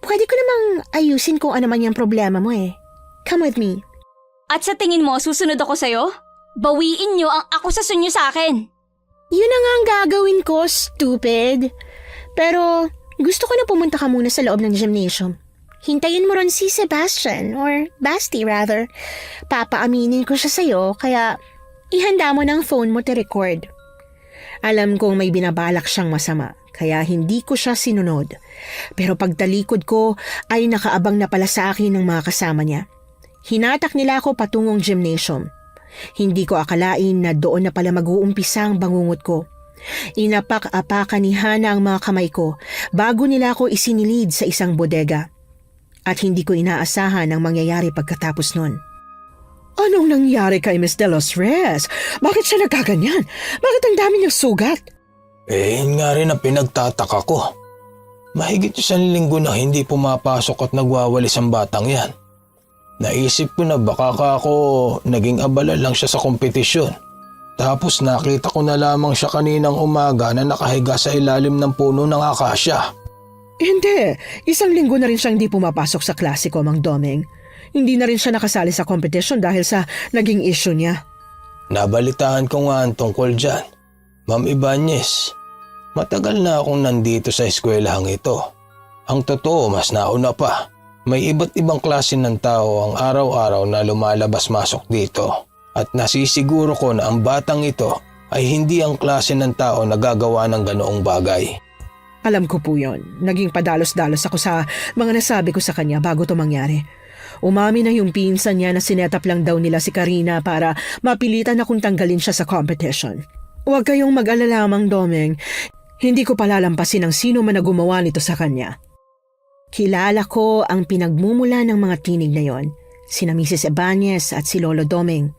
pwede ko namang ayusin kung ano man yung problema mo eh. Come with me. At sa tingin mo, susunod ako sa'yo? Bawiin niyo ang akusasyon niyo sa akin. Yun na nga ang gagawin ko, stupid. Pero gusto ko na pumunta ka muna sa loob ng gymnasium. Hintayin mo ron si Sebastian, or Basti rather. Papaaminin ko siya sa'yo, kaya ihanda mo ng phone mo to record. Alam kong may binabalak siyang masama, kaya hindi ko siya sinunod. Pero pagtalikod ko ay nakaabang na pala sa akin ng mga kasama niya. Hinatak nila ako patungong gymnasium. Hindi ko akalain na doon na pala mag-uumpisa ang bangungot ko. Inapak-apakan ni Hana ang mga kamay ko bago nila ako isinilid sa isang bodega. At hindi ko inaasahan ang mangyayari pagkatapos nun. Anong nangyari kay Miss De Los Reyes? Bakit siya nagkaganyan? Bakit ang dami niyang sugat? Yun nga rin ang pinagtataka ko. Mahigit 1 linggo na hindi pumapasok at nagwawalis ang batang yan. Naisip ko na baka ako naging abala lang siya sa kompetisyon. Tapos nakita ko na lamang siya kaninang umaga na nakahiga sa ilalim ng puno ng akasya. Hindi. 1 linggo na rin siyang hindi pumapasok sa klase ko, Mang Domeng. Hindi na rin siya nakasali sa competition dahil sa naging issue niya. Nabalitaan ko nga ang tungkol dyan. Ma'am Ibanez, matagal na akong nandito sa eskwelahang ito. Ang totoo, mas nauna pa. May iba't ibang klase ng tao ang araw-araw na lumalabas-masok dito. At nasisiguro ko na ang batang ito ay hindi ang klase ng tao na gagawa ng ganoong bagay. Alam ko po yon. Naging padalos-dalos ako sa mga nasabi ko sa kanya bago to mangyari. Umami na yung pinsan niya na sinetap lang daw nila si Karina para mapilitan akong tanggalin siya sa competition. Huwag kayong mag-alala, Mang Domeng. Hindi ko palalampasin ang sino man na gumawa nito sa kanya. Kilala ko ang pinagmumula ng mga tinig na yon, sina Mrs. Ibanez at si Lolo Domeng.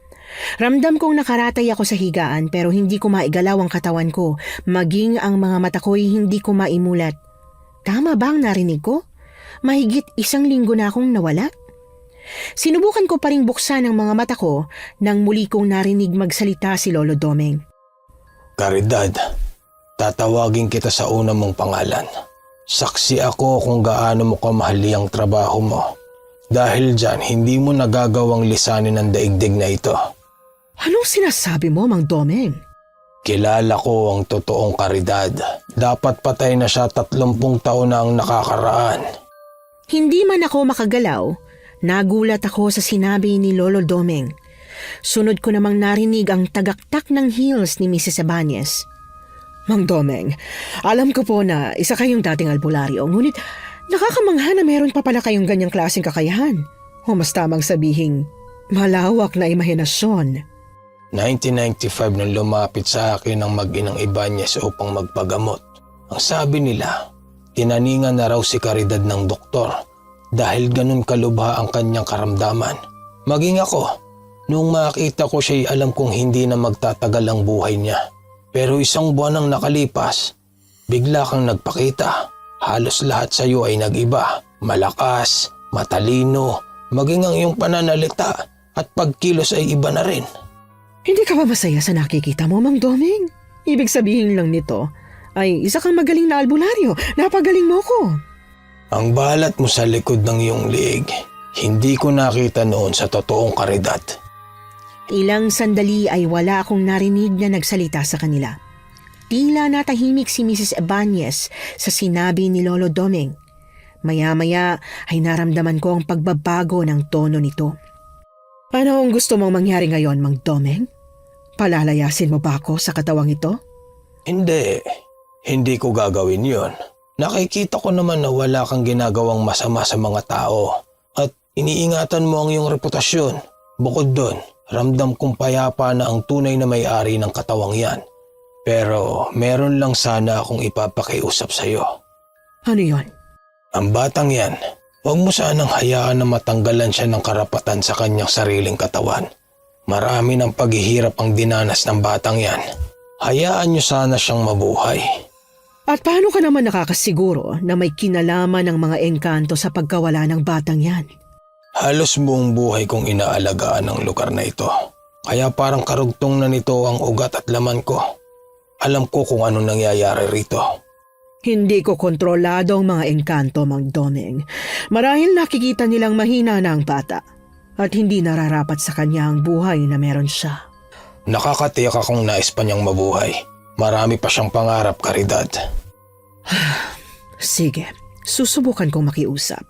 Ramdam kong nakaratay ako sa higaan pero hindi ko maigalaw ang katawan ko, maging ang mga mata ko'y hindi ko maimulat. Tama ba ang narinig ko? Mahigit 1 linggo na akong nawala? Sinubukan ko pa ring buksan ang mga mata ko nang muli kong narinig magsalita si Lolo Domeng. Caridad, tatawagin kita sa una mong pangalan. Saksi ako kung gaano mo kamahali ang trabaho mo. Dahil dyan, hindi mo nagagawang lisanin ang daigdig na ito. Anong sinasabi mo, Mang Domeng? Kilala ko ang totoong Caridad. Dapat patay na siya 30 taon na ang nakakaraan. Hindi man ako makagalaw, nagulat ako sa sinabi ni Lolo Domeng. Sunod ko namang narinig ang tagaktak ng heels ni Mrs. Ibanez. Mang Domeng, alam ko po na isa kayong dating albularyo, ngunit nakakamangha na meron pa pala kayong ganyang klaseng kakayahan. O mas tamang sabihing, malawak na imahinasyon. 1995 nang lumapit sa akin ang mag-inang Ibanez upang magpagamot. Ang sabi nila, tinaningan na raw si Caridad ng doktor dahil ganun kalubha ang kanyang karamdaman. Maging ako, nung makita ko siya'y alam kong hindi na magtatagal ang buhay niya. Pero 1 buwan ang nakalipas, bigla kang nagpakita. Halos lahat sa iyo ay nag-iba. Malakas, matalino, maging ang iyong pananalita at pagkilos ay iba na rin. Hindi ka ba masaya sa nakikita mo, Mang Domeng? Ibig sabihin lang nito ay isa kang magaling na albularyo. Napagaling mo ko. Ang balat mo sa likod ng iyong liig, hindi ko nakita noon sa totoong Caridad. Ilang sandali ay wala akong narinig na nagsalita sa kanila. Tila natahimik si Mrs. Ibanez sa sinabi ni Lolo Domeng. Maya-maya ay naramdaman ko ang pagbabago ng tono nito. Ano ang gusto mong mangyari ngayon, Mang Domeng? Palalayasin mo ba ako sa katawang ito? Hindi ko gagawin yon. Nakikita ko naman na wala kang ginagawang masama sa mga tao at iniingatan mo ang iyong reputasyon. Bukod doon, ramdam kong payapa na ang tunay na may-ari ng katawang yan. Pero meron lang sana akong ipapakiusap sa iyo. Ano yon? Ang batang yan, huwag mo sanang hayaan na matanggalan siya ng karapatan sa kanyang sariling katawan. Marami ng paghihirap ang dinanas ng batang yan. Hayaan niyo sana siyang mabuhay. At paano ka naman nakakasiguro na may kinalaman ng mga engkanto sa pagkawala ng batang yan? Halos buong buhay kong inaalagaan ang lugar na ito. Kaya parang karugtong na nito ang ugat at laman ko. Alam ko kung ano nangyayari rito. Hindi ko kontrolado ang mga engkanto, Mang Domeng. Marahil nakikita nilang mahina na ang bata at hindi nararapat sa kanya ang buhay na meron siya. Nakakatiyak akong nais pa niyang mabuhay. Marami pa siyang pangarap, Caridad. Sige, susubukan kong makiusap.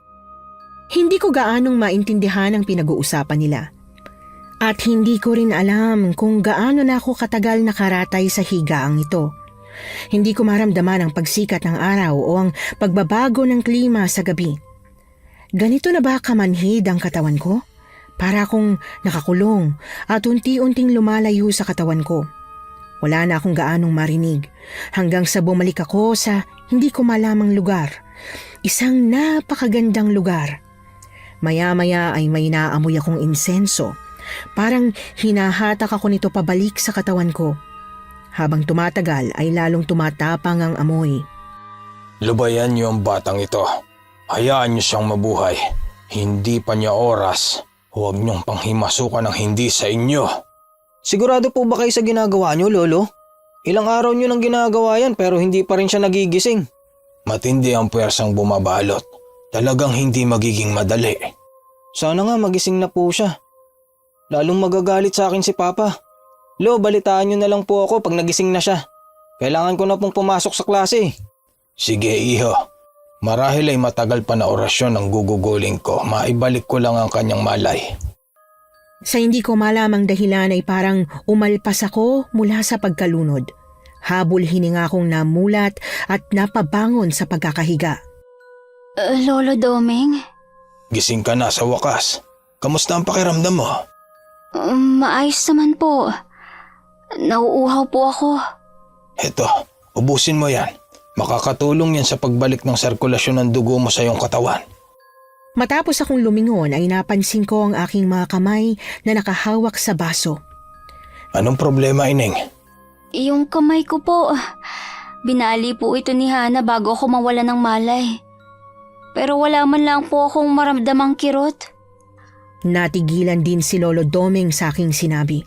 Hindi ko gaanong maintindihan ang pinag-uusapan nila. At hindi ko rin alam kung gaano na ako katagal nakaratay sa higaang ito. Hindi ko maramdaman ang pagsikat ng araw o ang pagbabago ng klima sa gabi. Ganito na ba kamanhid ang katawan ko? Para akong nakakulong at unti-unting lumalayo sa katawan ko. Wala na akong gaanong marinig hanggang sa bumalik ako sa hindi ko malamang lugar. Isang napakagandang lugar. Maya-maya ay may naamoy akong insenso. Parang hinahatak ako nito pabalik sa katawan ko. Habang tumatagal ay lalong tumatapang ang amoy. Lubayan niyo ang batang ito. Hayaan niyo siyang mabuhay. Hindi pa niya oras. Huwag niyong panghimasukan ng hindi sa inyo. Sigurado po ba kayo sa ginagawa niyo, Lolo? Ilang araw niyo nang ginagawa yan pero hindi pa rin siya nagigising. Matindi ang puwersang bumabalot. Talagang hindi magiging madali. Sana nga magising na po siya. Lalong magagalit sa akin si Papa. Lo, balitaan niyo na lang po ako pag nagising na siya. Kailangan ko na pong pumasok sa klase. Sige, iho. Marahil ay matagal pa na orasyon ang guguguling ko. Maibalik ko lang ang kanyang malay. Sa hindi ko malamang dahilan ay parang umalpas ako mula sa pagkalunod. Habol hininga akong namulat at napabangon sa pagkakahiga. Lolo Domeng? Gising ka na sa wakas. Kamusta ang pakiramdam mo? Maayos naman po. Nauuhaw po ako. Eto, ubusin mo yan. Makakatulong yan sa pagbalik ng sirkulasyon ng dugo mo sa iyong katawan. Matapos akong lumingon ay napansin ko ang aking mga kamay na nakahawak sa baso. Anong problema, Ineng? Yung kamay ko po. Binali po ito ni Hana bago ako mawala ng malay. Pero wala man lang po akong maramdamang kirot. Natigilan din si Lolo Domeng sa aking sinabi.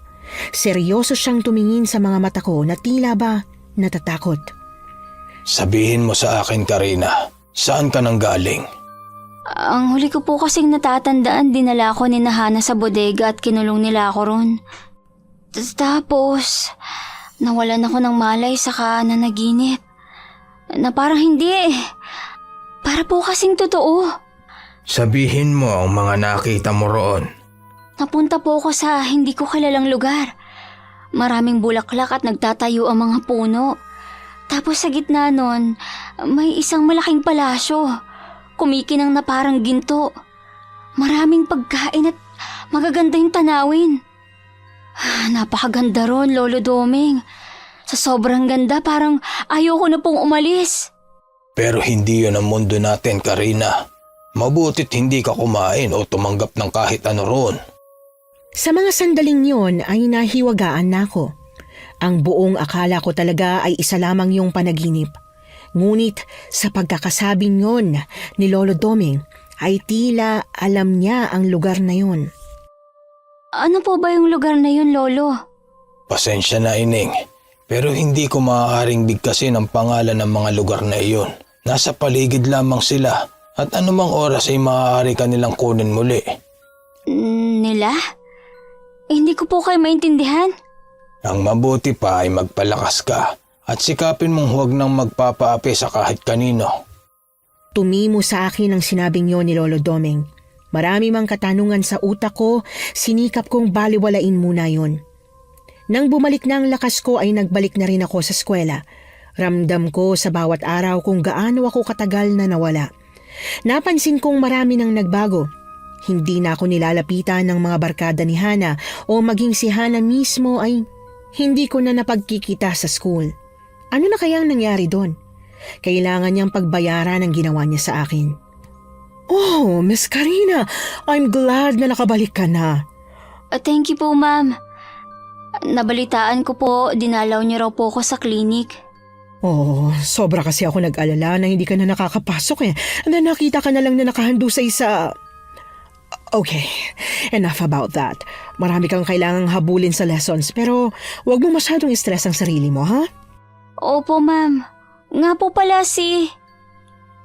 Seryoso siyang tumingin sa mga mata ko na tila ba natatakot. Sabihin mo sa akin, Karina, saan ka nang galing? Ang huli ko po kasing natatandaan, dinala ko ni Hana sa bodega at kinulong nila ako ron. Tapos, nawalan ako ng malay saka nanaginip. Na parang hindi. Para po kasing totoo. Sabihin mo ang mga nakita mo roon. Napunta po ako sa hindi ko kilalang lugar. Maraming bulaklak at nagtatayo ang mga puno. Tapos sa gitna nun, may isang malaking palasyo. Kumikinang na parang ginto. Maraming pagkain at magaganda yung tanawin. Napakaganda ron, Lolo Doming. Sa sobrang ganda, parang ayoko na pong umalis. Pero hindi yun ang mundo natin, Karina. Mabutit hindi ka kumain o tumanggap ng kahit ano roon. Sa mga sandaling yon ay nahiwagaan na ako. Ang buong akala ko talaga ay isa lamang yung panaginip. Ngunit sa pagkakasabing yon ni Lolo Doming ay tila alam niya ang lugar na yon. Ano po ba yung lugar na yun, Lolo? Pasensya na, Ining. Pero hindi ko maaaring bigkasin ang pangalan ng mga lugar na iyon. Nasa paligid lamang sila at anumang oras ay maaari ka nilang kunin muli. Nila? Hindi ko po kayo maintindihan. Ang mabuti pa ay magpalakas ka at sikapin mong huwag nang magpapaapi sa kahit kanino. Tumimo sa akin ang sinabing yon ni Lolo Doming. Marami mang katanungan sa utak ko, sinikap kong baliwalain muna yon. Nang bumalik na ang lakas ko ay nagbalik na rin ako sa eskwela. Ramdam ko sa bawat araw kung gaano ako katagal na nawala. Napansin kong marami nang nagbago. Hindi na ako nilalapitan ng mga barkada ni Hana o maging si Hana mismo ay hindi ko na napagkikita sa school. Ano na kayang nangyari doon? Kailangan niyang pagbayaran ang ginawa niya sa akin. Oh, Miss Karina, I'm glad na nakabalik ka na. Thank you po, ma'am. Nabalitaan ko po, dinalaw niyo raw po ako sa klinik. Oh, sobra kasi ako nag-alala na hindi ka na nakakapasok eh. And then nakita ka na lang na nakahandusay sa... Okay, enough about that. Marami kang kailangang habulin sa lessons pero wag mo masyadong stress ang sarili mo, ha? Opo, ma'am. Nga po pala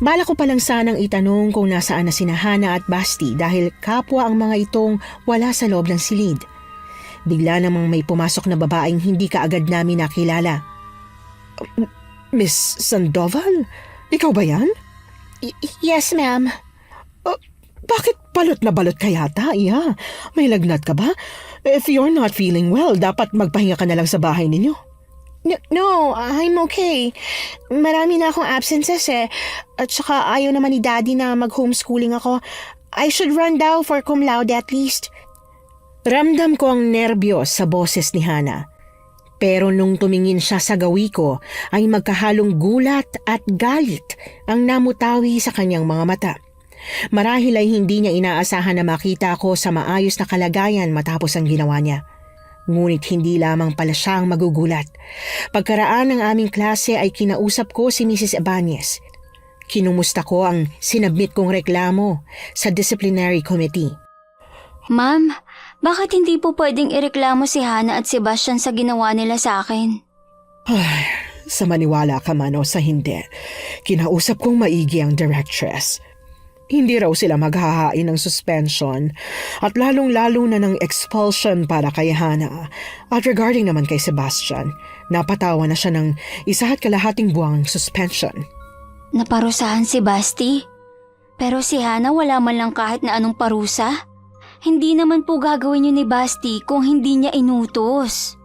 Bala ko palang sanang itanong kung nasaan na sina Hana at Basti dahil kapwa ang mga itong wala sa loob ng silid. Bigla namang may pumasok na babaeng hindi kaagad namin nakilala. Miss Sandoval? Ikaw ba yan? Yes, ma'am. Bakit balot na balot ka yata, Iya? May lagnat ka ba? If you're not feeling well, dapat magpahinga ka na lang sa bahay ninyo. No, I'm okay. Marami na akong absences eh. At saka ayaw naman ni Daddy na mag-homeschooling ako. I should run daw for cum laude at least. Ramdam ko ang nerbiyos sa boses ni Hana. Pero nung tumingin siya sa gawi ko, ay magkahalong gulat at galit ang namutawi sa kanyang mga mata. Marahil ay hindi niya inaasahan na makita ako sa maayos na kalagayan matapos ang ginawa niya. Ngunit hindi lamang pala siyang magugulat. Pagkaraan ng aming klase ay kinausap ko si Mrs. Ibanez. Kinumusta ko ang sinabmit kong reklamo sa disciplinary committee. Ma'am, bakit hindi po pwedeng ireklamo si Hana at Sebastian sa ginawa nila sa akin? Ay, sa maniwala ka man o sa hindi, kinausap kong maigi ang directress. Hindi raw sila maghahain ng suspension at lalong-lalo na ng expulsion para kay Hana. At regarding naman kay Sebastian, napatawa na siya ng 1.5 buwang suspension. Naparusahan si Basti? Pero si Hana wala man lang kahit na anong parusa? Hindi naman po gagawin yun ni Basti kung hindi niya inutos.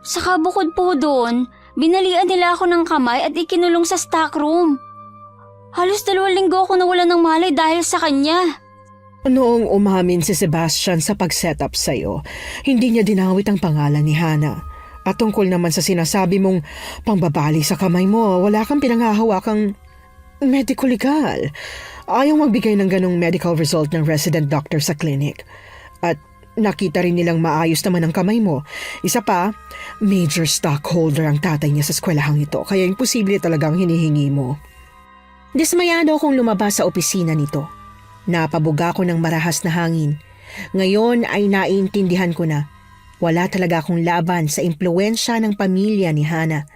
Saka bukod po doon, binalian nila ako ng kamay at ikinulong sa stock room. Halos 2 linggo ako nawala ng malay dahil sa kanya. Noong umamin si Sebastian sa pag-set up sa'yo, hindi niya dinawit ang pangalan ni Hana. At tungkol naman sa sinasabi mong pangbabali sa kamay mo, wala kang pinangahawakang medico-legal. Ayaw magbigay ng ganong medical result ng resident doctor sa clinic. At nakita rin nilang maayos naman ang kamay mo. Isa pa, major stockholder ang tatay niya sa eskwelahang ito, kaya imposible talagang hinihingi mo. Dismayado akong lumabas sa opisina nito. Napabuga ko ng marahas na hangin. Ngayon ay naiintindihan ko na. Wala talaga akong laban sa impluwensya ng pamilya ni Hana.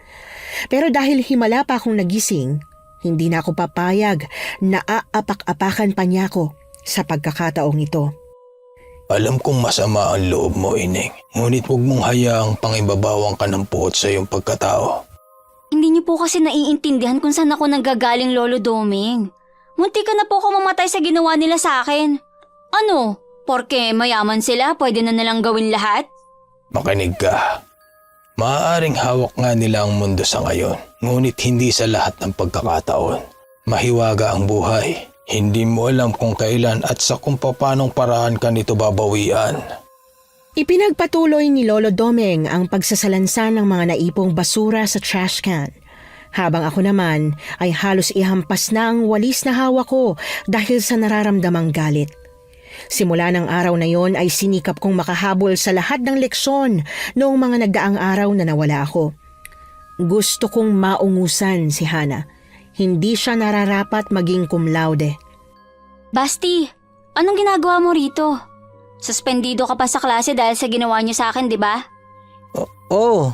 Pero dahil himala pa akong nagising, hindi na ako papayag na aapak-apakan pa niya ako sa pagkakataong ito. Alam kong masama ang loob mo, Ining. Ngunit huwag mong hayaang pangibabawang ka ng puot sa iyong pagkatao. Hindi niyo po kasi naiintindihan kung saan ako nanggagaling, Lolo Doming. Munti ka na po ako mamatay sa ginawa nila sa akin. Ano? Porke mayaman sila, pwede na nalang gawin lahat? Makinig ka. Maaaring hawak nga nila ang mundo sa ngayon, ngunit hindi sa lahat ng pagkakataon. Mahiwaga ang buhay. Hindi mo alam kung kailan at sa kung paanong paraan ka nito babawian. Ipinagpatuloy ni Lolo Domeng ang pagsasalansan ng mga naipong basura sa trash can. Habang ako naman ay halos ihampas na ang walis na hawak ko dahil sa nararamdamang galit. Simula ng araw na yon ay sinikap kong makahabol sa lahat ng leksyon noong mga nagdaang araw na nawala ako. Gusto kong maungusan si Hana. Hindi siya nararapat maging cum laude. Basti, anong ginagawa mo rito? Suspendido ka pa sa klase dahil sa ginawa niyo sa akin, di ba? Oo.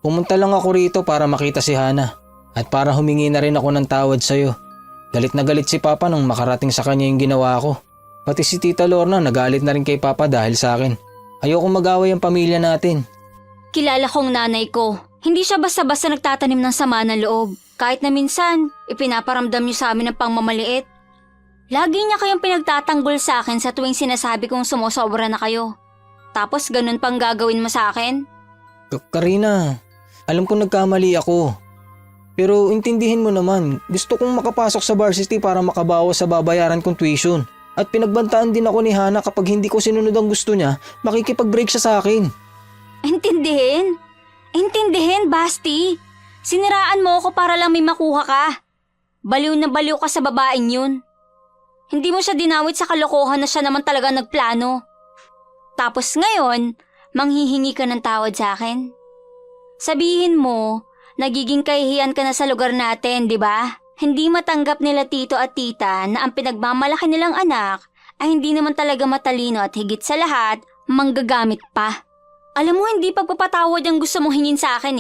Pumunta lang ako rito para makita si Hana at para humingi na rin ako ng tawad sa'yo. Galit na galit si Papa nung makarating sa kanya yung ginawa ko. Pati si Tita Lorna nagalit na rin kay Papa dahil sa akin. Ayoko mag-away ang pamilya natin. Kilala kong nanay ko. Hindi siya basta-basta nagtatanim ng sama ng loob. Kahit na minsan, ipinaparamdam niyo sa amin ng pangmamaliit. Lagi niya kayong pinagtatanggol sa akin sa tuwing sinasabi kong sumusobra na kayo. Tapos ganun pang gagawin mo sa akin? Karina, alam kong nagkamali ako. Pero intindihin mo naman, gusto kong makapasok sa varsity para makabawas sa babayaran kong tuition. At pinagbantaan din ako ni Hana kapag hindi ko sinunod ang gusto niya, makikipag-break siya sa akin. Intindihin? Intindihin, Basti. Siniraan mo ako para lang may makuha ka. Baliw na baliw ka sa babaeng yun. Hindi mo siya dinawit sa kalokohan na siya naman talaga nagplano. Tapos ngayon, manghihingi ka ng tawad sa akin. Sabihin mo, nagiging kahihiyan ka na sa lugar natin, di ba? Hindi matanggap nila tito at tita na ang pinagmamalaki nilang anak ay hindi naman talaga matalino at higit sa lahat, manggagamit pa. Alam mo, hindi pagpapatawad ang gusto mong hingin sa akin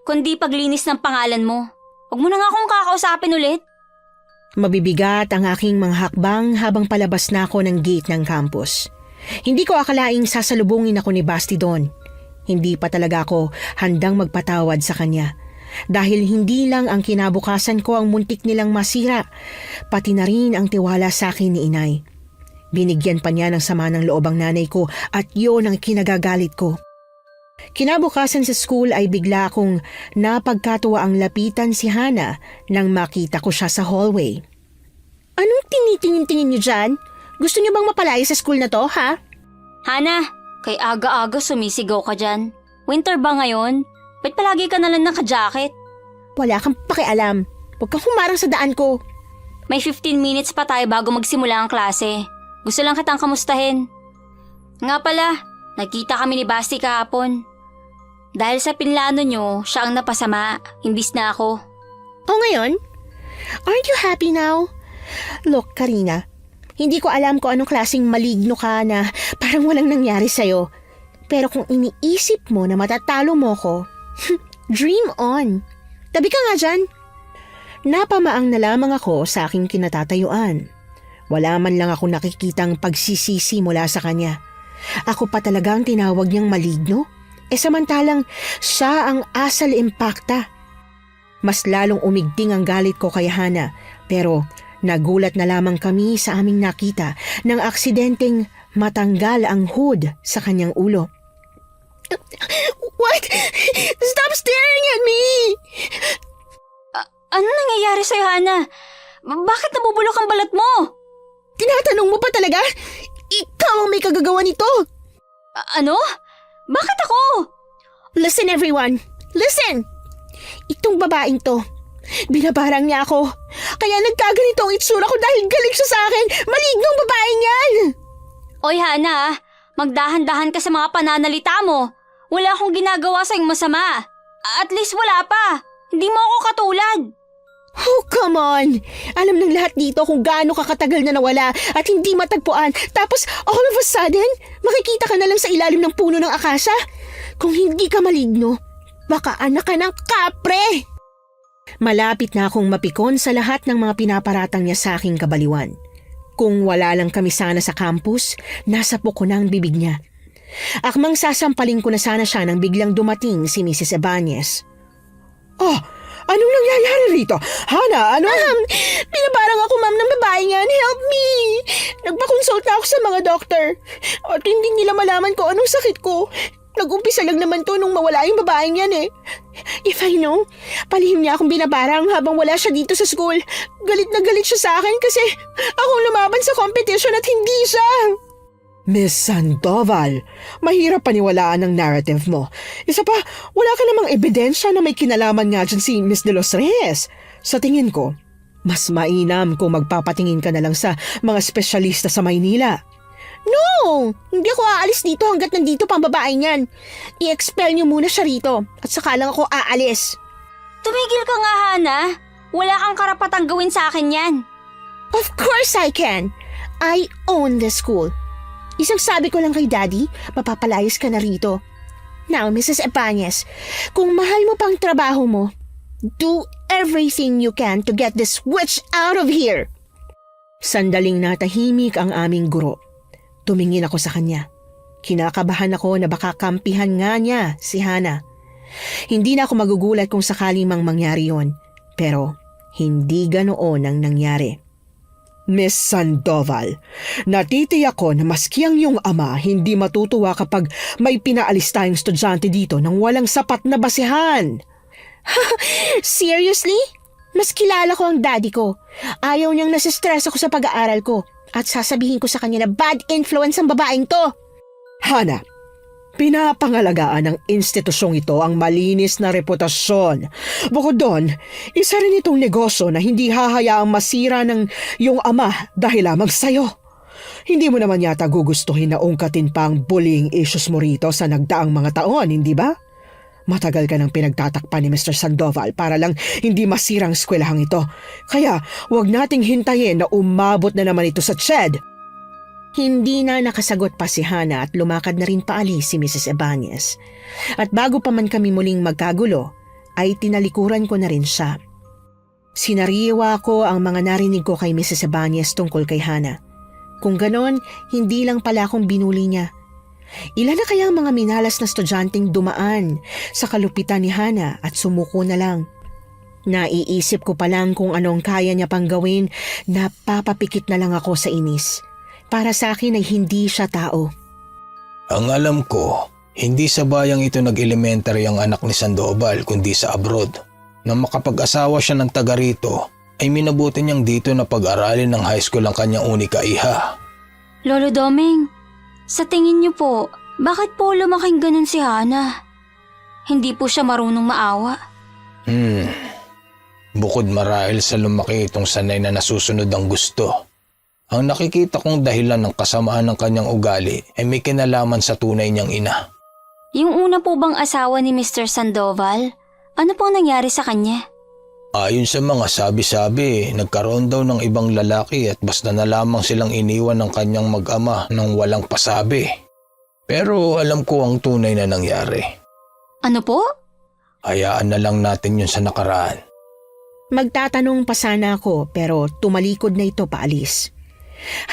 kundi paglinis ng pangalan mo. Huwag mo na nga akong kakausapin ulit. Mabibigat ang aking mga hakbang habang palabas na ako ng gate ng campus. Hindi ko akalaing sasalubungin ako ni Basti doon. Hindi pa talaga ako handang magpatawad sa kanya. Dahil hindi lang ang kinabukasan ko ang muntik nilang masira, pati na rin ang tiwala sa akin ni Inay. Binigyan pa niya ng sama ng loob ang nanay ko at yun ang kinagagalit ko. Kinabukasan sa school ay bigla akong napagkatuwa ang lapitan si Hana nang makita ko siya sa hallway. Anong tinitingin-tingin niyo dyan? Gusto niyo bang mapalaya sa school na to, ha? Hana, kay aga-aga sumisigaw ka dyan. Winter ba ngayon? Ba't palagi ka nalang naka-jacket? Wala kang pakialam. Huwag kang humarang sa daan ko. May 15 minutes pa tayo bago magsimula ang klase. Gusto lang kitang kamustahin. Nga pala, nagkita kami ni Basti kahapon. Dahil sa pinlano nyo, siya ang napasama, imbis na ako. O ngayon? Aren't you happy now? Look, Karina, hindi ko alam kung anong klaseng maligno ka na parang walang nangyari sa'yo. Pero kung iniisip mo na matatalo mo ko, dream on. Tabi ka nga dyan. Napamaang na lamang ako sa aking kinatatayuan. Wala man lang ako nakikitang pagsisisi mula sa kanya. Ako pa talagang tinawag niyang maligno? Samantalang siya ang asal impacta. Mas lalong umigting ang galit ko kay Hana, pero nagulat na lamang kami sa aming nakita ng aksidenteng matanggal ang hood sa kanyang ulo. What? Stop staring at me! Ano nangyayari sa'yo, Hana? Bakit nabubulok ang balat mo? Tinatanong mo pa talaga? Ikaw ang may kagagawa nito! Ano? Bakit ako? Listen everyone! Listen! Itong babaeng to, binabarang niya ako. Kaya nagkaganito ang itsura ko dahil galit siya sa akin. Malignong babaeng yan! Oy, Hana, magdahan-dahan ka sa mga pananalita mo. Wala akong ginagawa sa iyong masama. At least wala pa. Hindi mo ako katulad. Oh, come on! Alam ng lahat dito kung gaano ka katagal na nawala at hindi matagpuan. Tapos, all of a sudden, makikita ka na lang sa ilalim ng puno ng akasya. Kung hindi ka maligno, baka anak ka ng kapre! Malapit na akong mapikon sa lahat ng mga pinaparatang niya sa aking kabaliwan. Kung wala lang kami sana sa campus, nasa puko na ang bibig niya. Akmang sasampalin ko na sana siya nang biglang dumating si Mrs. Ibanez. Oh! Anong nangyayari rito? Hana, ano? Binabarang ako, ma'am, ng babae yan. Help me! Nagpa-consult na ako sa mga doktor. At hindi nila malaman ko anong sakit ko. Nag-umpisa lang naman to nung mawala yung babaeng yan eh. If I know, palihim niya akong binabarang habang wala siya dito sa school. Galit na galit siya sa akin kasi akong lumaban sa competition at hindi siya. Miss Sandoval, mahirap paniwalaan ang narrative mo. Isa pa, wala ka namang ebidensya na may kinalaman nga dyan si Miss De Los Reyes. Sa tingin ko, mas mainam kung magpapatingin ka na lang sa mga espesyalista sa Maynila. No! Hindi ako aalis dito hanggat nandito pang babae niyan. I-expel niyo muna siya rito at saka lang ako aalis. Tumigil ka nga, Hana. Wala kang karapatang gawin sa akin yan. Of course I can. I own the school. Isang sabi ko lang kay Daddy, mapapalayas ka na rito. Now, Mrs. Epañez, kung mahal mo pang trabaho mo, do everything you can to get this witch out of here. Sandaling natahimik ang aming guro. Tumingin ako sa kanya. Kinakabahan ako na baka kampihan nga niya si Hana. Hindi na ako magugulat kung sakaling mang mangyari yon. Pero hindi ganoon ang nangyari. Miss Sandoval, natitiyak ko na maski ang iyong ama hindi matutuwa kapag may pinaalis tayong estudyante dito nang walang sapat na basihan. Seriously? Mas kilala ko ang daddy ko. Ayaw niyang nasistress ako sa pag-aaral ko. At sasabihin ko sa kanya na bad influence ang babaeng to. Hana, pinapangalagaan ng institusyong ito ang malinis na reputasyon. Bukod doon, isa rin itong negosyo na hindi hahayaang masira ng iyong ama dahil lamang sa'yo. Hindi mo naman yata gugustuhin na ungkatin pa ang bullying issues mo rito sa nagdaang mga taon, hindi ba? Matagal ka nang pinagtatakpan ni Mr. Sandoval para lang hindi masirang eskwelahang ito. Kaya huwag nating hintayin na umabot na naman ito sa CHED. Hindi na nakasagot pa si Hana at lumakad na rin paalis si Mrs. Ebañez. At bago pa man kami muling magkagulo, ay tinalikuran ko na rin siya. Sinariwa ko ang mga narinig ko kay Mrs. Ebañez tungkol kay Hana. Kung ganon, hindi lang pala akong binuli niya. Ilan na kaya ang mga minalas na estudyanteng dumaan sa kalupitan ni Hana at sumuko na lang. Naiisip ko pa lang kung anong kaya niya pang gawin, napapapikit na lang ako sa inis. Para sa akin ay hindi siya tao. Ang alam ko, hindi sa bayang ito nag-elementary ang anak ni Sandoval kundi sa abroad. Nang makapag-asawa siya ng taga rito, ay minabuti niyang dito na pag-aralin ng high school ang kanyang unika iha. Lolo Doming, sa tingin niyo po, bakit po lumaking ganun si Hana? Hindi po siya marunong maawa. Bukod marahil sa lumaki itong sanay na nasusunod ang gusto, ang nakikita kong dahilan ng kasamaan ng kanyang ugali ay may kinalaman sa tunay niyang ina. Yung una po bang asawa ni Mr. Sandoval, ano pong nangyari sa kanya? Ayon sa mga sabi-sabi, nagkaroon daw ng ibang lalaki at basta na lamang silang iniwan ng kanyang mag-ama nang walang pasabi. Pero alam ko ang tunay na nangyari. Ano po? Hayaan na lang natin yun sa nakaraan. Magtatanong pa sana ako pero tumalikod na ito paalis.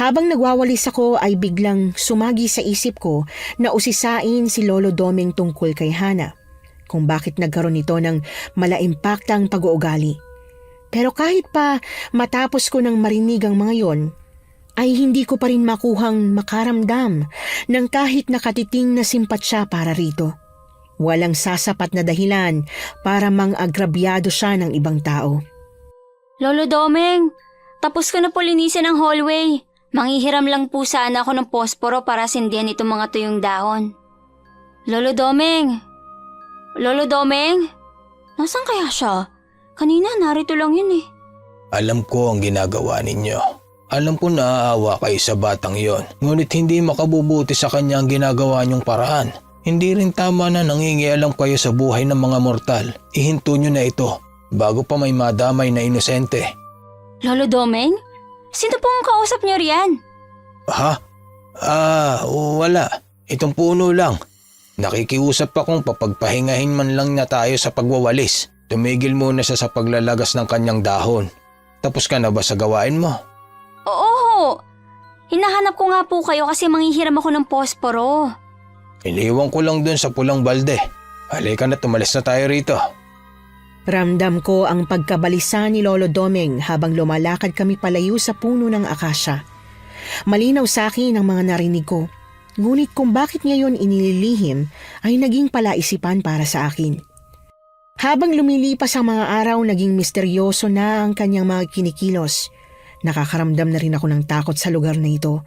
Habang nagwawalis ako ay biglang sumagi sa isip ko na usisain si Lolo Doming tungkol kay Hana. Kung bakit nagkaroon ito ng malaimpaktang pag-uugali. Pero kahit pa matapos ko nang marinig ang mga yon, ay hindi ko pa rin makuhang makaramdam ng kahit nakatiting na simpatsya para rito. Walang sasapat na dahilan para mang-agrabyado siya ng ibang tao. Lolo Doming, tapos ko na po linisin ang hallway. Manghihiram lang po sana ako ng posporo para sindihan itong mga tuyong dahon. Lolo Doming! Lolo Doming? Nasaan kaya siya? Kanina narito lang yun eh. Alam ko ang ginagawa ninyo. Alam ko na aawa kayo sa batang yon. Ngunit hindi makabubuti sa kanya ang ginagawa niyong paraan. Hindi rin tama na nangingialam kayo sa buhay ng mga mortal. Ihinto niyo na ito bago pa may madamay na inosente. Lolo Doming? Sino pong kausap niyo riyan? Ha? Wala. Itong puno lang. Nakikiusap akong papagpahingahin man lang na tayo sa pagwawalis. Tumigil muna siya sa paglalagas ng kanyang dahon. Tapos ka na ba sa gawain mo? Oo. Hinahanap ko nga po kayo kasi manghihiram ako ng posporo. Iniwan ko lang dun sa pulang balde. Halika na, tumalis na tayo rito. Ramdam ko ang pagkabalisa ni Lolo Doming habang lumalakad kami palayo sa puno ng akasya. Malinaw sa akin ang mga narinig ko. Ngunit kung bakit ngayon inililihim ay naging palaisipan para sa akin. Habang lumilipas ang mga araw, naging misteryoso na ang kanyang mga kinikilos. Nakakaramdam na rin ako ng takot sa lugar na ito.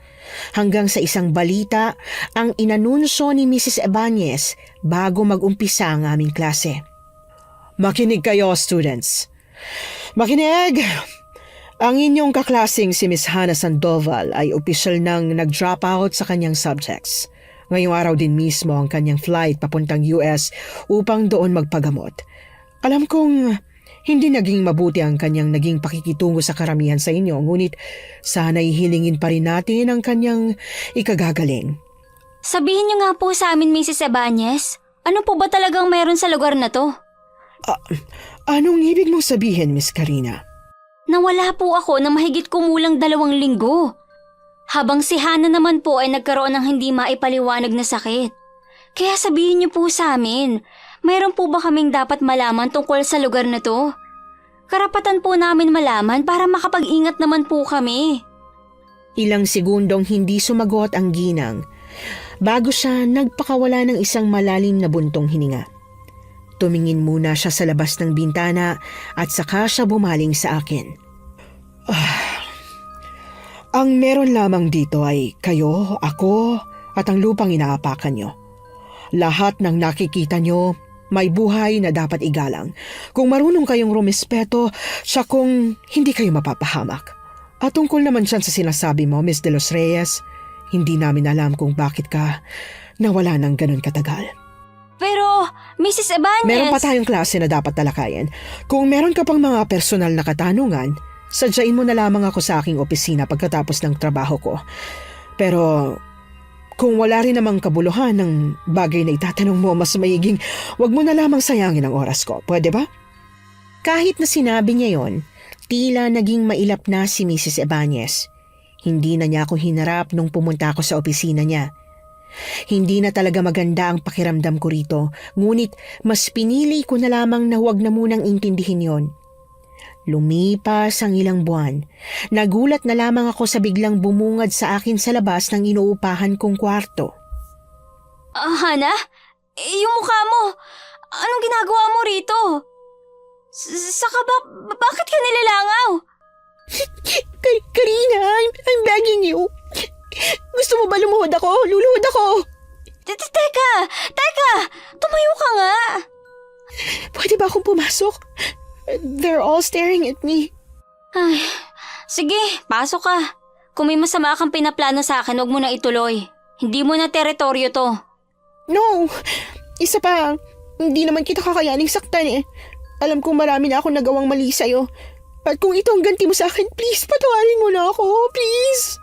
Hanggang sa isang balita ang inanunso ni Mrs. Ebanez bago mag-umpisa ang aming klase. Makinig kayo, students. Makinig! Ang inyong kaklasing si Miss Hannah Sandoval ay opisyal nang nag-drop out sa kanyang subjects. Ngayong araw din mismo ang kanyang flight papuntang US upang doon magpagamot. Alam kong hindi naging mabuti ang kanyang naging pakikitungo sa karamihan sa inyo, ngunit sana'y hilingin pa rin natin ang kanyang ikagagaling. Sabihin niyo nga po sa amin, Mrs. Ebanez, ano po ba talagang meron sa lugar na to? Anong ibig mong sabihin, Miss Karina? Nawala po ako ng mahigit kumulang 2 linggo. Habang si Hannah naman po ay nagkaroon ng hindi maipaliwanag na sakit. Kaya sabihin niyo po sa amin, mayroon po ba kaming dapat malaman tungkol sa lugar na to? Karapatan po namin malaman para makapag-ingat naman po kami. Ilang segundong hindi sumagot ang ginang bago siya nagpakawala ng isang malalim na buntong hininga. Tumingin muna siya sa labas ng bintana at saka siya bumaling sa akin. Ang meron lamang dito ay kayo, ako at ang lupang inaapakan nyo. Lahat ng nakikita nyo may buhay na dapat igalang. Kung marunong kayong rumispeto, siya kung hindi kayo mapapahamak. At tungkol naman siya sa sinasabi mo, Miss De Los Reyes, hindi namin alam kung bakit ka nawala ng ganun katagal. Pero, Mrs. Ebanez… Meron pa tayong klase na dapat talakayin. Kung meron ka pang mga personal na katanungan, sadyain mo na lamang ako sa aking opisina pagkatapos ng trabaho ko. Pero kung wala rin namang kabuluhan ng bagay na itatanong mo, mas maiging wag mo na lamang sayangin ang oras ko. Pwede ba? Kahit na sinabi niya yon, tila naging mailap na si Mrs. Ebanez. Hindi na niya ako hinarap nung pumunta ako sa opisina niya. Hindi na talaga maganda ang pakiramdam ko rito, ngunit mas pinili ko na lamang na huwag na munang intindihin yon. Lumipas ang ilang buwan. Nagulat na lamang ako sa biglang bumungad sa akin sa labas ng inuupahan kong kwarto. Hannah? Yung mukha mo, anong ginagawa mo rito? Saka bakit ka nilalangaw? Karina, I'm begging you. Gusto mo ba lumuhod ako? Luluhod ako. Teka! Tumayo ka nga. Pwede ba akong pumasok? They're all staring at me. Ay, sige, pasok ka. Kung may masama kang pinaplano sa akin, huwag mo na ituloy. Hindi mo na teritoryo to. No! Isa pa, hindi naman kita kakayaning saktan eh. Alam kong marami na akong nagawang mali sa'yo. At kung ito ang ganti mo sa akin, please patawarin mo na ako. Please!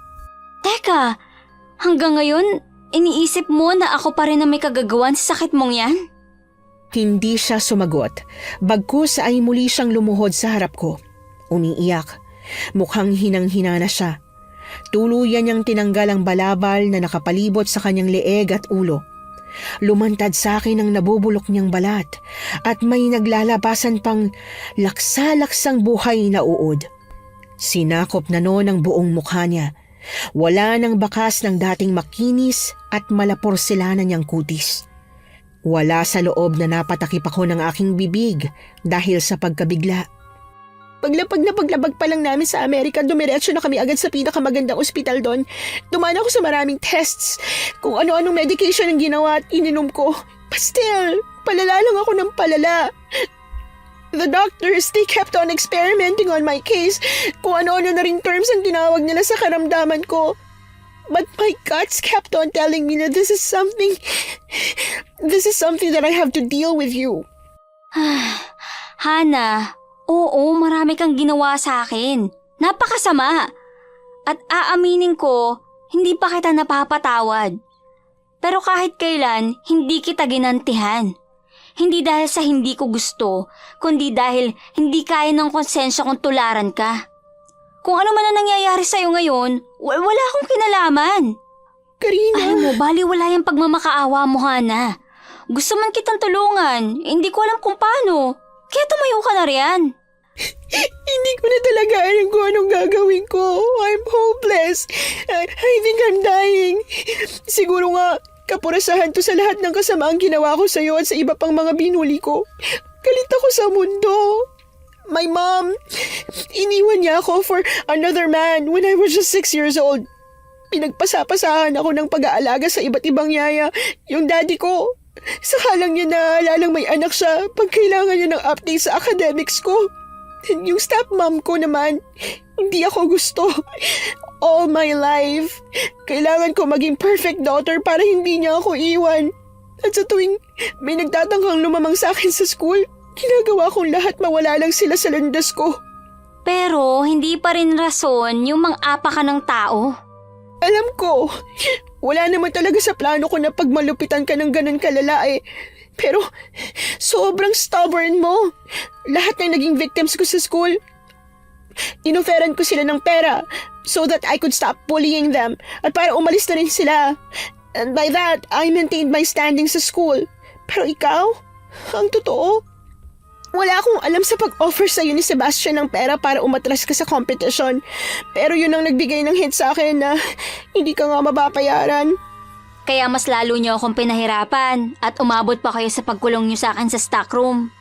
Teka, hanggang ngayon, iniisip mo na ako pa rin ang may kagagawan sa sakit mong yan? Hindi siya sumagot. Bagkus ay muli siyang lumuhod sa harap ko. Umiiyak. Mukhang hinang-hina na siya. Tuluyan niyang tinanggal ang balabal na nakapalibot sa kanyang leeg at ulo. Lumantad sa akin ang nabubulok niyang balat at may naglalabasan pang laksa-laksang buhay na uod. Sinakop na noon ang buong mukha niya. Wala nang bakas ng dating makinis at malaporselanan niyang kutis. Wala sa loob na napatakip ako ng aking bibig dahil sa pagkabigla. Paglapag pa lang namin sa Amerika, dumiretso na kami agad sa pinakamagandang ospital doon. Dumaan ako sa maraming tests, kung ano-anong medication ang ginawa at ininom ko. But still, palala lang ako ng palala. The doctors, they kept on experimenting on my case. Kung ano-ano na ring terms ang tinawag nila sa karamdaman ko. But my guts kept on telling me that this is something that I have to deal with you. Hannah, oo, marami kang ginawa sa akin. Napakasama. At aaminin ko, hindi pa kita napapatawad. Pero kahit kailan, hindi kita ginantihan. Hindi dahil sa hindi ko gusto, kundi dahil hindi kaya ng konsensya kong tularan ka. Kung ano man ang nangyayari sa'yo ngayon, wala akong kinalaman. Karina! Alam mo, baliwala yung pagmamakaawa mo, Hannah. Gusto man kitang tulungan, hindi ko alam kung paano. Kaya tumayo ka na riyan. Hindi ko na talaga alam kung anong gagawin ko. I'm hopeless. I think I'm dying. Siguro nga, kapurasahan to sa lahat ng kasamaang ginawa ko sa iyo at sa iba pang mga binuli ko. Galit ako sa mundo. My mom, iniwan niya ako for another man when I was just 6 years old. Pinagpasapasahan ako ng pag-aalaga sa iba't ibang yaya. Yung daddy ko, saka lang niya naalalang may anak siya pag kailangan niya ng update sa academics ko. Yung stepmom ko naman, hindi ako gusto. All my life, kailangan ko maging perfect daughter para hindi niya ako iwan. At sa tuwing may nagtatangkang lumamang sa akin sa school, ginagawa kong lahat mawala lang sila sa landas ko. Pero hindi pa rin rason yung mang-apa ka ng tao. Alam ko, wala naman talaga sa plano ko na pagmalupitan ka ng ganun kalala eh. Pero sobrang stubborn mo. Lahat ng naging victims ko sa school, inoferan ko sila ng pera so that I could stop bullying them at para umalis na rin sila. And by that, I maintained my standing sa school. Pero ikaw, ang totoo, wala akong alam sa pag-offer sa'yo ni Sebastian ng pera para umatras ka sa competition. Pero yun ang nagbigay ng hint sa akin na hindi ka nga mababayaran. Kaya mas lalo niyo akong pinahirapan at umabot pa kayo sa pagkulong niyo sa akin sa stockroom.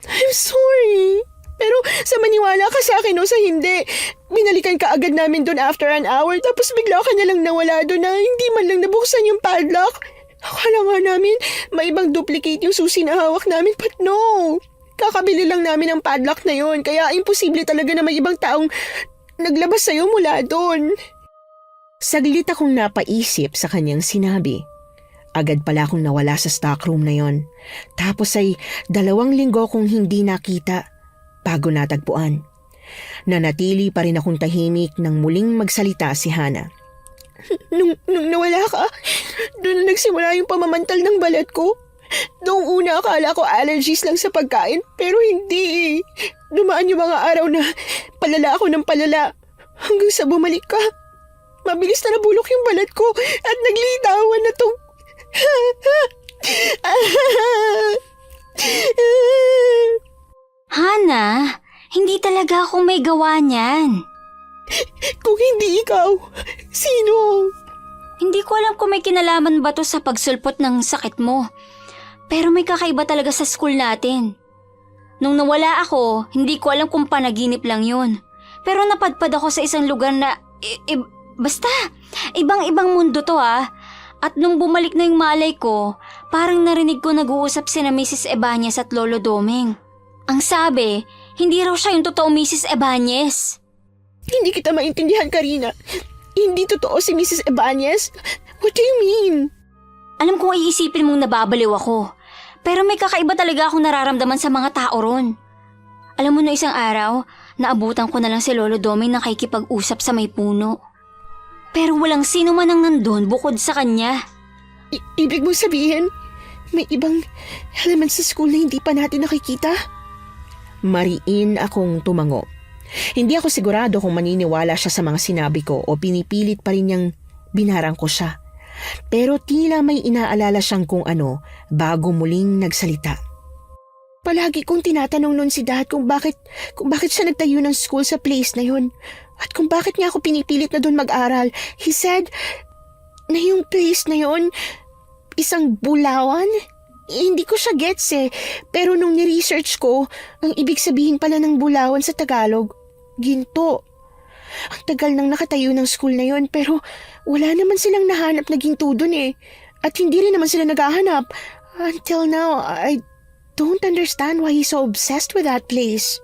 I'm sorry. Pero sa maniwala ka sa akin o sa hindi, binalikan ka agad namin doon after an hour tapos bigla ka na lang nawala doon na hindi man lang nabuksan yung padlock. Akala nga namin may ibang duplicate yung susi na hawak namin but no. Kakabili lang namin ang padlock na yon kaya imposible talaga na may ibang taong naglabas sa'yo mula doon. Saglit akong napaisip sa kanyang sinabi. Agad pala akong nawala sa stockroom na yon. Tapos ay 2 linggo kong hindi nakita bago natagpuan. Nanatili pa rin akong tahimik nang muling magsalita si Hana. Nung nawala ka, doon na nagsimula yung pamamantal ng balat ko. Noong una akala ko allergies lang sa pagkain pero hindi eh. Dumaan yung mga araw na palala ako ng palala hanggang sa bumalik ka. Mabilis na nabulok yung balat ko at naglitawan na tong... Hana, hindi talaga ako may gawa niyan. Kung hindi ikaw, sino? Hindi ko alam kung may kinalaman ba to sa pagsulpot ng sakit mo. Pero may kakaiba talaga sa school natin. Nung nawala ako, hindi ko alam kung panaginip lang yun. Pero napadpad ako sa isang lugar na... basta, ibang-ibang mundo to ah. At nung bumalik na yung malay ko, parang narinig ko nag-uusap sina Mrs. Ebañez at Lolo Doming. Ang sabi, hindi raw siya yung totoong Mrs. Ebañez. Hindi kita maintindihan, Karina. Hindi totoo si Mrs. Ebañez? What do you mean? Alam kong iisipin mong nababaliw ako. Pero may kakaiba talaga akong nararamdaman sa mga tao ron. Alam mo na isang araw, naabutan ko na lang si Lolo Doming na nakikipag-usap sa may puno. Pero walang sino man ang nandun bukod sa kanya. Ibig mong sabihin, may ibang element sa school na hindi pa natin nakikita? Mariin akong tumango. Hindi ako sigurado kung maniniwala siya sa mga sinabi ko o pinipilit pa rin niyang binarang ko siya. Pero tila may inaalala siyang kung ano bago muling nagsalita. Palagi kong tinatanong noon si Dad kung bakit siya nagtayo ng school sa place na yun. At kung bakit niya ako pinipilit na doon mag-aral. He said na yung place na yun, isang bulawan. Hindi ko siya gets eh. Pero nung ni-research ko, ang ibig sabihin pala ng bulawan sa Tagalog, ginto. Ang tagal nang nakatayo ng school na yon pero wala naman silang nahanap na ginto dun eh. At hindi rin naman sila naghahanap. Until now, I don't understand why he's so obsessed with that place.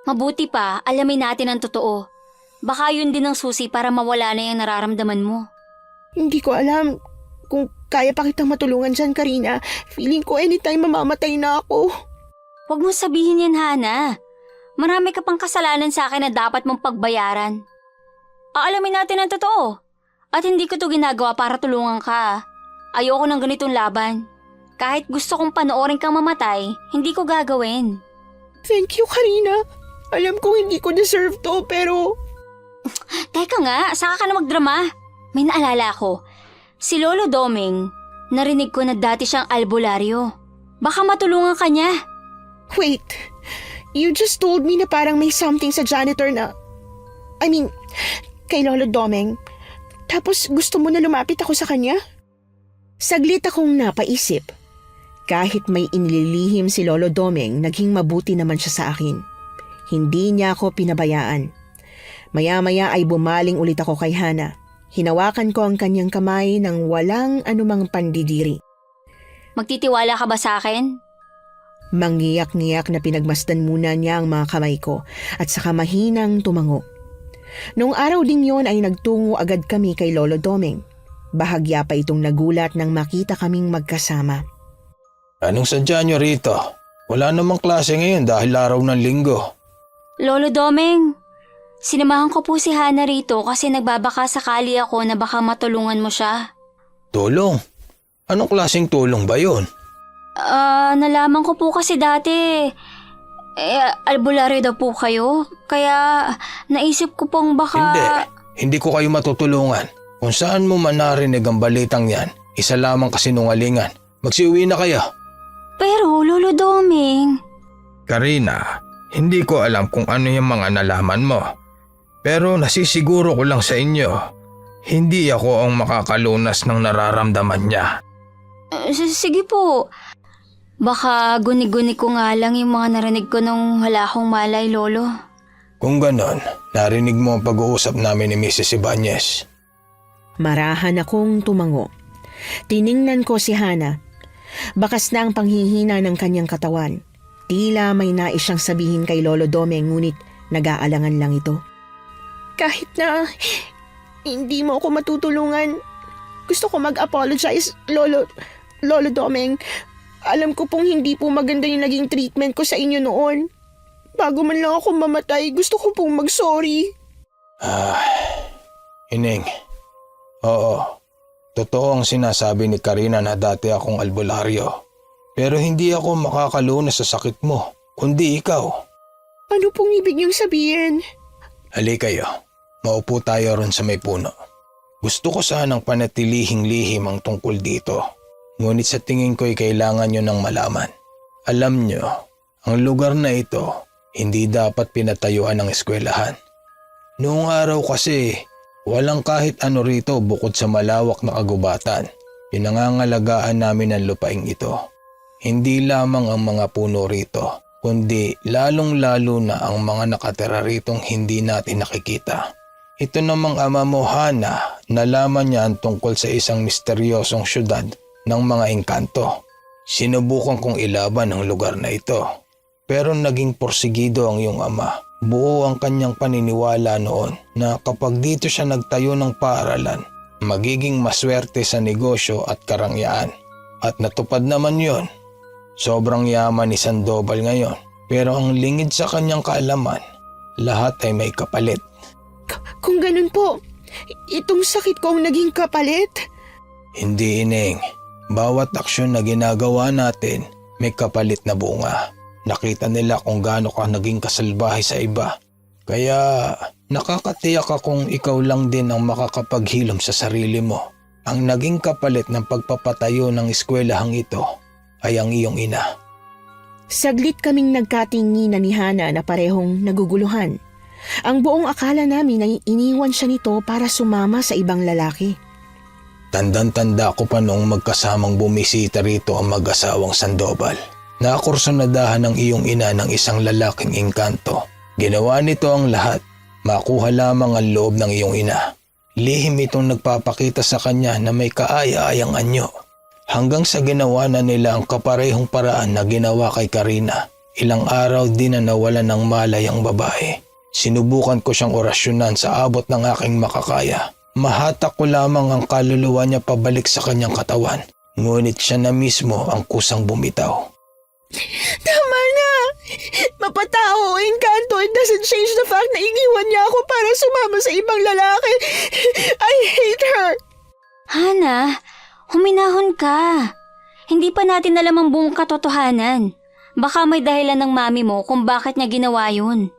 Mabuti pa, alamin natin ang totoo. Baka yun din ang susi para mawala na yung nararamdaman mo. Hindi ko alam kung kaya pa kitang matulungan dyan, Karina. Feeling ko anytime mamamatay na ako. Huwag mo sabihin yan, Hana. Marami ka pang kasalanan sa akin na dapat mong pagbayaran. Aalamin natin ang totoo. At hindi ko to ginagawa para tulungan ka. Ayoko ng ganitong laban. Kahit gusto kong panoorin kang mamatay, hindi ko gagawin. Thank you, Karina. Alam kong hindi ko deserve to, pero... Teka nga, saka ka na magdrama. May naalala ko. Si Lolo Doming, narinig ko na dati siyang albularyo. Baka matulungan ka niya. Wait, You just told me na parang may something sa janitor na... kay Lolo Domeng. Tapos gusto mo na lumapit ako sa kanya? Saglit akong napaisip. Kahit may inililihim si Lolo Domeng, naging mabuti naman siya sa akin. Hindi niya ako pinabayaan. Maya-maya ay bumaling ulit ako kay Hana. Hinawakan ko ang kanyang kamay nang walang anumang pandidiri. Magtitiwala ka ba sa akin? Mangiyak-ngiyak na pinagmasdan muna niya ang mga kamay ko at saka mahinang tumango. Noong araw ding yon ay nagtungo agad kami kay Lolo Domeng. Bahagya pa itong nagulat nang makita kaming magkasama. Anong sadya niyo rito? Wala namang klase ngayon dahil araw ng linggo. Lolo Domeng, sinamahan ko po si Hana rito kasi nagbabaka sakali ako na baka matulungan mo siya. Tulong? Anong klaseng tulong ba yon? Nalaman ko po kasi dati, albularyo daw po kayo. Kaya naisip ko pong baka... Hindi ko kayo matutulungan. Kung saan mo man narinig ang balitang yan, isa lamang kasinungalingan. Magsiuwi na kayo. Pero Lolo Domeng... Karina, hindi ko alam kung ano yung mga nalaman mo. Pero nasisiguro ko lang sa inyo, hindi ako ang makakalunas ng nararamdaman niya. Sige po. Baka guni-guni ko nga lang yung mga narinig ko nung wala akong malay, Lolo. Kung ganon, narinig mo ang pag-uusap namin ni Mrs. Ibanez. Marahan akong tumango. Tiningnan ko si Hana. Bakas na ang panghihina ng kanyang katawan. Tila may nais siyang sabihin kay Lolo Domeng ngunit nag-aalangan lang ito. Kahit na hindi mo ako matutulungan, gusto ko mag-apologize, Lolo Domeng. Alam ko pong hindi po maganda yung naging treatment ko sa inyo noon. Bago man lang ako mamatay, gusto ko pong mag-sorry. Ining, oo, totoo ang sinasabi ni Karina na dati akong albularyo. Pero hindi ako makakalunas sa sakit mo, kundi ikaw. Ano pong ibig niyong sabihin? Halika kayo, maupo tayo ron sa may puno. Gusto ko sanang panatilihing lihim ang tungkol dito. Ngunit sa tingin ko'y kailangan nyo ng malaman. Alam nyo, ang lugar na ito, hindi dapat pinatayuan ng eskwelahan. Noong araw kasi, walang kahit ano rito bukod sa malawak na kagubatan. Pinangangalagaan namin ang lupaing ito. Hindi lamang ang mga puno rito, kundi lalong-lalo na ang mga nakatira ritong hindi natin nakikita. Ito namang ama mo, Hana, nalaman niya ang tungkol sa isang misteryosong syudad ng mga engkanto. Sinubukan kong ilaban ang lugar na ito. Pero naging porsigido ang iyong ama. Buo ang kanyang paniniwala noon na kapag dito siya nagtayo ng paaralan, magiging maswerte sa negosyo at karangyaan. At natupad naman yon. Sobrang yaman ni Sandoval ngayon. Pero ang lingid sa kanyang kaalaman, lahat ay may kapalit. Kung ganun po, itong sakit ko ang naging kapalit? Hindi, Ineng. Bawat aksyon na ginagawa natin, may kapalit na bunga. Nakita nila kung gaano ka naging kasalbahe sa iba. Kaya nakakatiyak akong ikaw lang din ang makakapaghilom sa sarili mo. Ang naging kapalit ng pagpapatayo ng eskwelahang ito ay ang iyong ina. Saglit kaming nagkatinginan ni Hana na parehong naguguluhan. Ang buong akala namin ay iniwan siya nito para sumama sa ibang lalaki. Tandang-tanda ko pa noong magkasamang bumisita rito ang mag-asawang Sandoval. Nakursunadahan ng iyong ina ng isang lalaking engkanto. Ginawa nito ang lahat, makuha lamang ang loob ng iyong ina. Lihim itong nagpapakita sa kanya na may kaaya-ayang anyo. Hanggang sa ginawa na nila ang kaparehong paraan na ginawa kay Karina. Ilang araw din na nawalan ng malay ang babae. Sinubukan ko siyang orasyonan sa abot ng aking makakaya. Mahatak ko lamang ang kaluluwa niya pabalik sa kanyang katawan. Ngunit siya na mismo ang kusang bumitaw. Tama na! Mapatao o engkanto, it doesn't change the fact na iniwan niya ako para sumama sa ibang lalaki. I hate her! Hana, huminahon ka. Hindi pa natin alam ang buong katotohanan. Baka may dahilan ng mami mo kung bakit niya ginawa yun.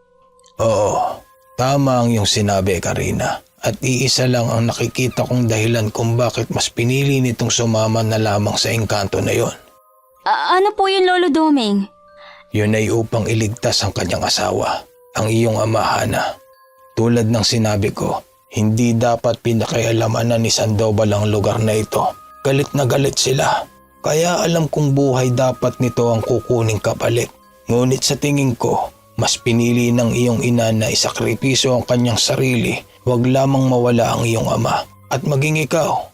Oo, tama ang iyong sinabi, Karina. At iisa lang ang nakikita kong dahilan kung bakit mas pinili nitong sumama na lamang sa engkanto na yon. Ano po yun, Lolo Domeng? Yun ay upang iligtas ang kanyang asawa, ang iyong ama, Hana. Tulad ng sinabi ko, hindi dapat pinakialamanan ni Sandoval ang lugar na ito. Galit na galit sila. Kaya alam kong buhay dapat nito ang kukuning kapalit. Ngunit sa tingin ko, mas pinili ng iyong ina na isakripiso ang kanyang sarili, wag lamang mawala ang iyong ama at maging ikaw.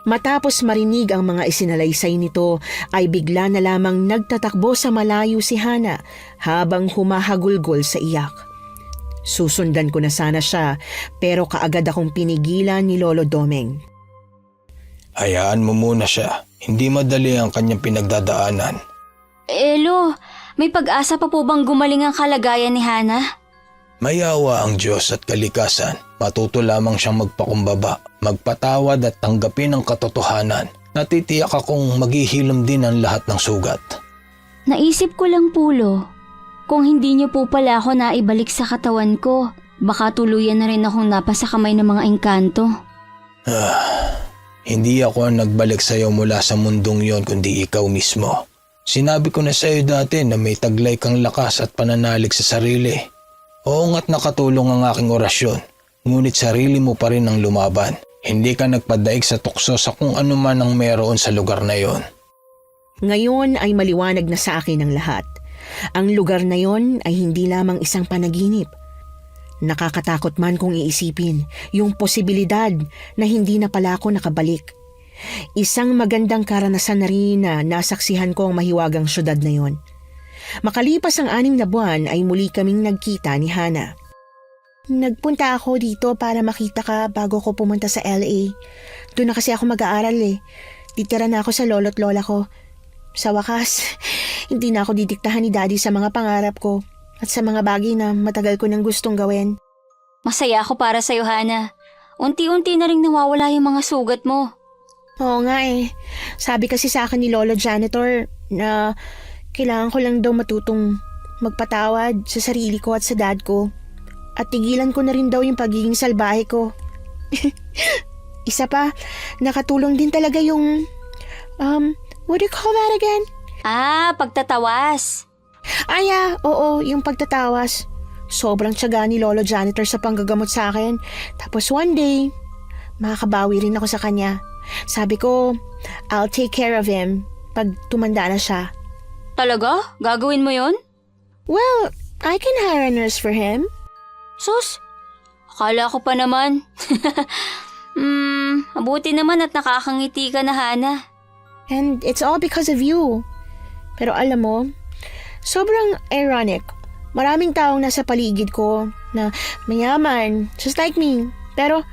Matapos marinig ang mga isinalaysay nito ay bigla na lamang nagtatakbo sa malayo si Hana habang humahagulgol sa iyak. Susundan ko na sana siya pero kaagad akong pinigilan ni Lolo Domeng. Hayaan mo muna siya. Hindi madali ang kanyang pinagdadaanan. Lo, may pag-asa pa po bang gumaling ang kalagayan ni Hana? Mayawa ang Diyos at kalikasan. Matuto lamang siyang magpakumbaba, magpatawad at tanggapin ang katotohanan. Natitiyak akong maghihilom din ang lahat ng sugat. Naisip ko lang po, Lo. Kung hindi niyo po pala ako naibalik sa katawan ko, baka tuluyan na rin akong napasa kamay ng mga engkanto. Hindi ako ang nagbalik sa iyo mula sa mundong yon kundi ikaw mismo. Sinabi ko na sa iyo dati na may taglay kang lakas at pananalig sa sarili. Oo nga't nakatulong ang aking orasyon, ngunit sarili mo pa rin ang lumaban. Hindi ka nagpadaig sa tukso sa kung ano man ang meron sa lugar na yon. Ngayon ay maliwanag na sa akin ang lahat. Ang lugar na yon ay hindi lamang isang panaginip. Nakakatakot man kung iisipin yung posibilidad na hindi na pala ako nakabalik. Isang magandang karanasan na rin na nasaksihan ko ang mahiwagang syudad na yon. Makalipas ang 6 na buwan ay muli kaming nagkita ni Hana. Nagpunta ako dito para makita ka bago ko pumunta sa LA. Doon na kasi ako mag-aaral eh. Titira na ako sa lolo't lola ko. Sa wakas, hindi na ako didiktahan ni Daddy sa mga pangarap ko at sa mga bagay na matagal ko nang gustong gawin. Masaya ako para sa'yo, Hana. Unti-unti na rin nawawala yung mga sugat mo. Oo nga eh. Sabi kasi sa akin ni Lolo Janitor na kailangan ko lang daw matutong magpatawad sa sarili ko at sa dad ko. At tigilan ko na rin daw yung pagiging salbahe ko. Isa pa, nakatulong din talaga yung... what do you call that again? Pagtatawas. Oo, yung pagtatawas. Sobrang tiyaga ni Lolo Janitor sa panggagamot sa akin. Tapos one day, makakabawi rin ako sa kanya. Sabi ko, I'll take care of him pag tumanda na siya. Talaga? Gagawin mo yon? Well, I can hire a nurse for him. Sus, akala ko pa naman. Mabuti naman at nakakangiti ka na, Hana. And it's all because of you. Pero alam mo, sobrang ironic. Maraming taong nasa paligid ko na mayaman, just like me. Pero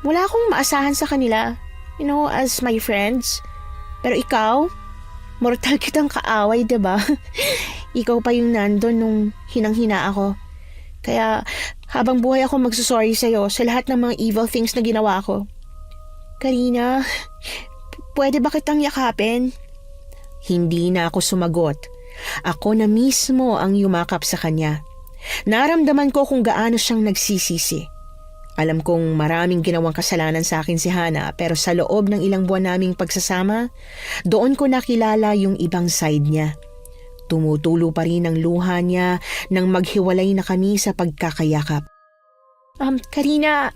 wala akong maasahan sa kanila, as my friends. Pero ikaw, mortal kitang kaaway, diba? Ikaw pa yung nandun nung hinang-hina ako. Kaya habang buhay ako magsusorry sa'yo sa lahat ng mga evil things na ginawa ko. Karina, pwede ba kitang yakapin? Hindi na ako sumagot. Ako na mismo ang yumakap sa kanya. Naramdaman ko kung gaano siyang nagsisisi. Alam kong maraming ginawang kasalanan sa akin si Hana pero sa loob ng ilang buwan naming pagsasama, doon ko nakilala yung ibang side niya. Tumutulo pa rin ang luha niya nang maghiwalay na kami sa pagkakayakap. Karina,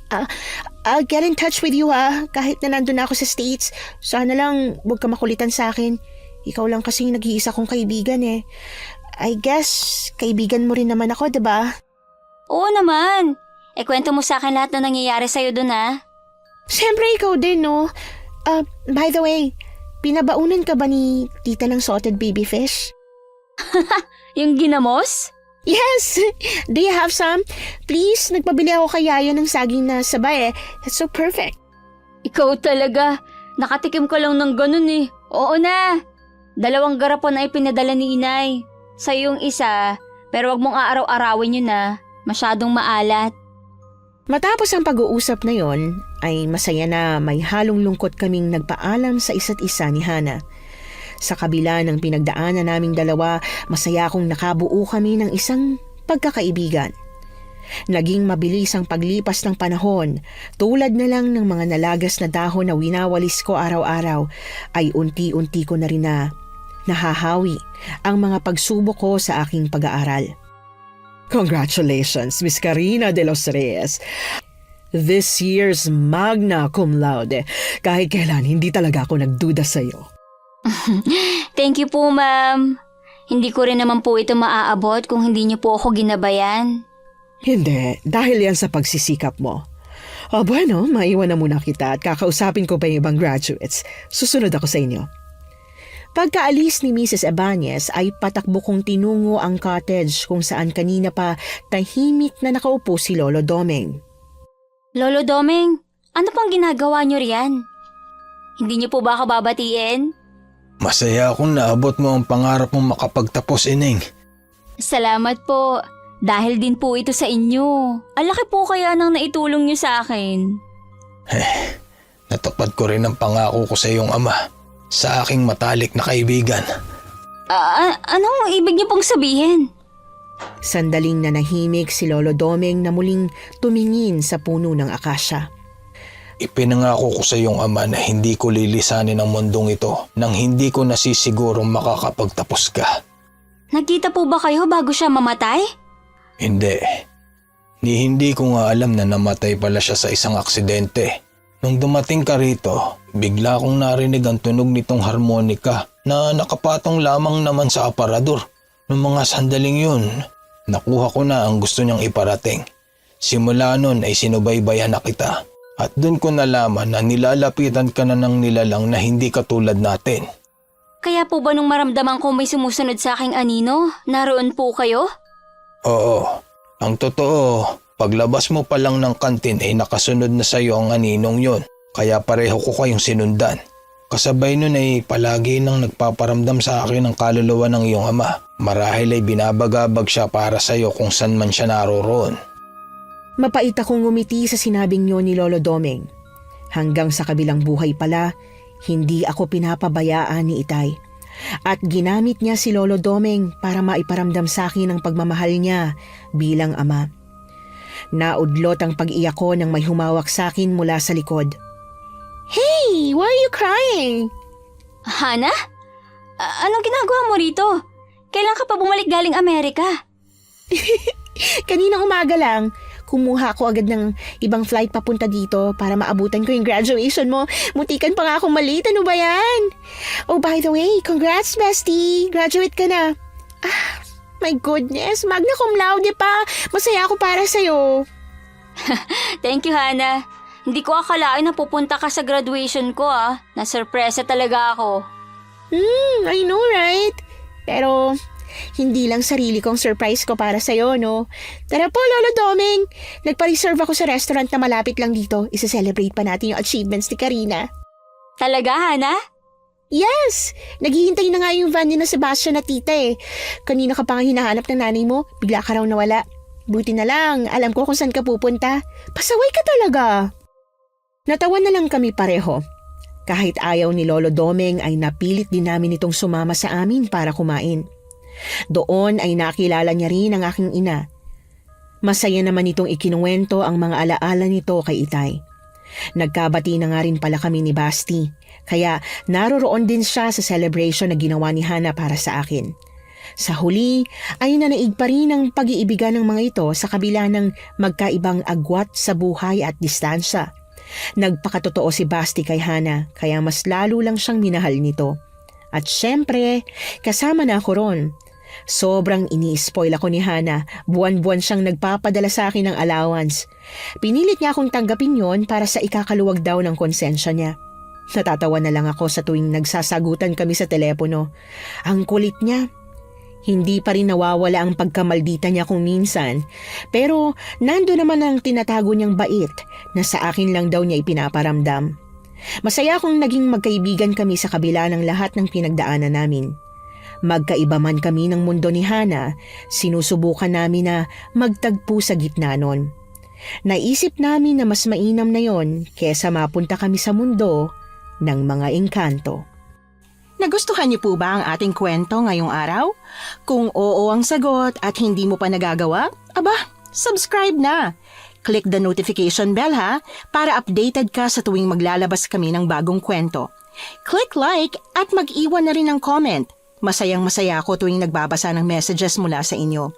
I'll get in touch with you kahit na nandun ako sa States. Sana lang huwag ka makulitan sa akin. Ikaw lang kasi yung nag-iisa kong kaibigan eh. I guess, kaibigan mo rin naman ako, diba? Oo naman. Kwento mo sa akin lahat na nangyayari sa'yo dun, ha? Siyempre ikaw din, no? By the way, pinabaunan ka ba ni tita ng salted baby fish? Yung ginamos? Yes! Do you have some? Please, nagpabili ako kay Yaya ng saging na sabay eh. That's so perfect. Ikaw talaga. Nakatikim ko lang ng ganun eh. Oo na. 2 garapon ay pinadala ni Inay. Sa'yo yung isa, pero wag mong aaraw-arawin yun na. Masyadong maalat. Matapos ang pag-uusap na yon, ay masaya na may halong lungkot kaming nagpaalam sa isa't isa ni Hana. Sa kabila ng pinagdaanan naming dalawa, masaya akong nakabuo kami ng isang pagkakaibigan. Naging mabilis ang paglipas ng panahon, tulad na lang ng mga nalagas na dahon na winawalis ko araw-araw, ay unti-unti ko na rin na nahahawi ang mga pagsubok ko sa aking pag-aaral. Congratulations, Miss Karina de los Reyes. This year's magna cum laude. Kahit kailan, hindi talaga ako nagduda sa'yo. Thank you po, ma'am. Hindi ko rin naman po ito maaabot kung hindi niyo po ako ginabayan. Hindi, dahil yan sa pagsisikap mo. O bueno, maiwan na muna kita at kakausapin ko pa yung ibang graduates. Susunod ako sa inyo. Pagkaalis ni Mrs. Ebanez ay patakbo kong tinungo ang cottage kung saan kanina pa tahimik na nakaupo si Lolo Domeng. Lolo Domeng, ano pang ginagawa niyo riyan? Hindi niyo po ba ako babatiin? Masaya akong naabot mo ang pangarap mong makapagtapos, Ineng. Salamat po. Dahil din po ito sa inyo. Ang laki po kaya nang naitulong niyo sa akin. Natupad ko rin ang pangako ko sa iyong ama, sa aking matalik na kaibigan. Anong ibig niyo pong sabihin? Sandaling nanahimik si Lolo Domeng na muling tumingin sa puno ng akasya. Ipinangako ko sa iyong ama na hindi ko lilisanin ang mundong ito nang hindi ko nasisigurong makakapagtapos ka. Nagkita po ba kayo bago siya mamatay? Hindi. Hindi ko nga alam na namatay pala siya sa isang aksidente. Nung dumating ka rito, bigla kong narinig ang tunog nitong harmonika na nakapatong lamang naman sa aparador. Noong mga sandaling yun, nakuha ko na ang gusto niyang iparating. Simula nun ay sinubaybayan na kita. At doon ko nalaman na nilalapitan ka na ng nilalang na hindi katulad natin. Kaya po ba nung maramdaman ko may sumusunod sa aking anino, naroon po kayo? Oo. Ang totoo, paglabas mo pa lang ng kantin ay nakasunod na sa iyo ang aninong yon. Kaya pareho ko kayong sinundan. Kasabay nun ay palagi nang nagpaparamdam sa akin ang kaluluwa ng iyong ama. Marahil ay binabagabag siya para sa iyo kung saan man siya naroroon. Mapait akong ngumiti sa sinabing niyo ni Lolo Domeng. Hanggang sa kabilang buhay pala, hindi ako pinapabayaan ni Itay. At ginamit niya si Lolo Domeng para maiparamdam sa akin ang pagmamahal niya bilang ama. Naudlot ang pag-iyak ko nang may humawak sa akin mula sa likod. Hey, why are you crying? Hana? Anong ginagawa mo rito? Kailan ka pa bumalik galing Amerika? Kaninang umaga lang, kumuha ako agad ng ibang flight papunta dito para maabutan ko yung graduation mo. Mutikan pa nga akong maliit, ano ba yan? Oh, by the way, congrats, bestie. Graduate ka na. My goodness, magna cum laude pa. Masaya ako para sa'yo. Thank you, Hana. Hindi ko akalain na pupunta ka sa graduation ko Nasurpresa talaga ako. I know, right? Pero hindi lang sarili kong surprise ko para sa'yo, no? Tara po, Lolo Domeng. Nagpa-reserve ako sa restaurant na malapit lang dito. Isa-celebrate pa natin yung achievements ni Karina. Talaga, Hana? Yes! Naghihintay na nga yung van ni na Sebastian at tita eh. Kanina ka pa nga hinahanap ng nanay mo, bigla ka raw nawala. Buti na lang, alam ko kung saan ka pupunta. Pasaway ka talaga. Natawa na lang kami pareho. Kahit ayaw ni Lolo Domeng ay napilit din namin itong sumama sa amin para kumain. Doon ay nakilala niya rin ang aking ina. Masaya naman itong ikinuwento ang mga alaala nito kay Itay. Nagkabati na nga rin pala kami ni Basti, kaya naroroon din siya sa celebration na ginawa ni Hana para sa akin. Sa huli ay nanaig pa rin ang pag-iibigan ng mga ito sa kabila ng magkaibang agwat sa buhay at distansya. Nagpakatotoo si Basti kay Hana, kaya mas lalo lang siyang minahal nito. At syempre, kasama na ako ron. Sobrang ini-spoil ako ni Hana, buwan-buwan siyang nagpapadala sa akin ng allowance. Pinilit niya akong tanggapin yon para sa ikakaluwag daw ng konsensya niya. Natatawa na lang ako sa tuwing nagsasagutan kami sa telepono. Ang kulit niya. Hindi pa rin nawawala ang pagkamaldita niya kung minsan, pero nando naman ang tinatago niyang bait na sa akin lang daw niya ipinaparamdam. Masaya akong naging magkaibigan kami sa kabila ng lahat ng pinagdaanan namin. Magkaiba man kami ng mundo ni Hana, sinusubukan namin na magtagpo sa gitna nun. Naisip namin na mas mainam na yon kesa mapunta kami sa mundo ng mga engkanto. Nagustuhan niyo po ba ang ating kwento ngayong araw? Kung oo ang sagot at hindi mo pa nagagawa, subscribe na! Click the notification bell para updated ka sa tuwing maglalabas kami ng bagong kwento. Click like at mag-iwan na rin ng comment. Masayang-masaya ako tuwing nagbabasa ng messages mula sa inyo.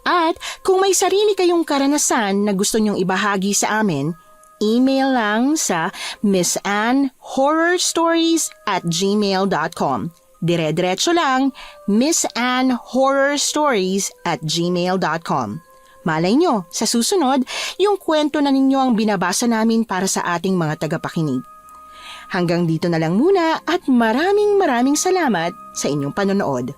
At kung may sarili kayong karanasan na gusto nyong ibahagi sa amin, email lang sa missanhorrorstories@gmail.com. Dire-diretso lang, missanhorrorstories@gmail.com. Malay nyo, sa susunod, yung kwento na ninyo ang binabasa namin para sa ating mga tagapakinig. Hanggang dito na lang muna at maraming salamat sa inyong panonood.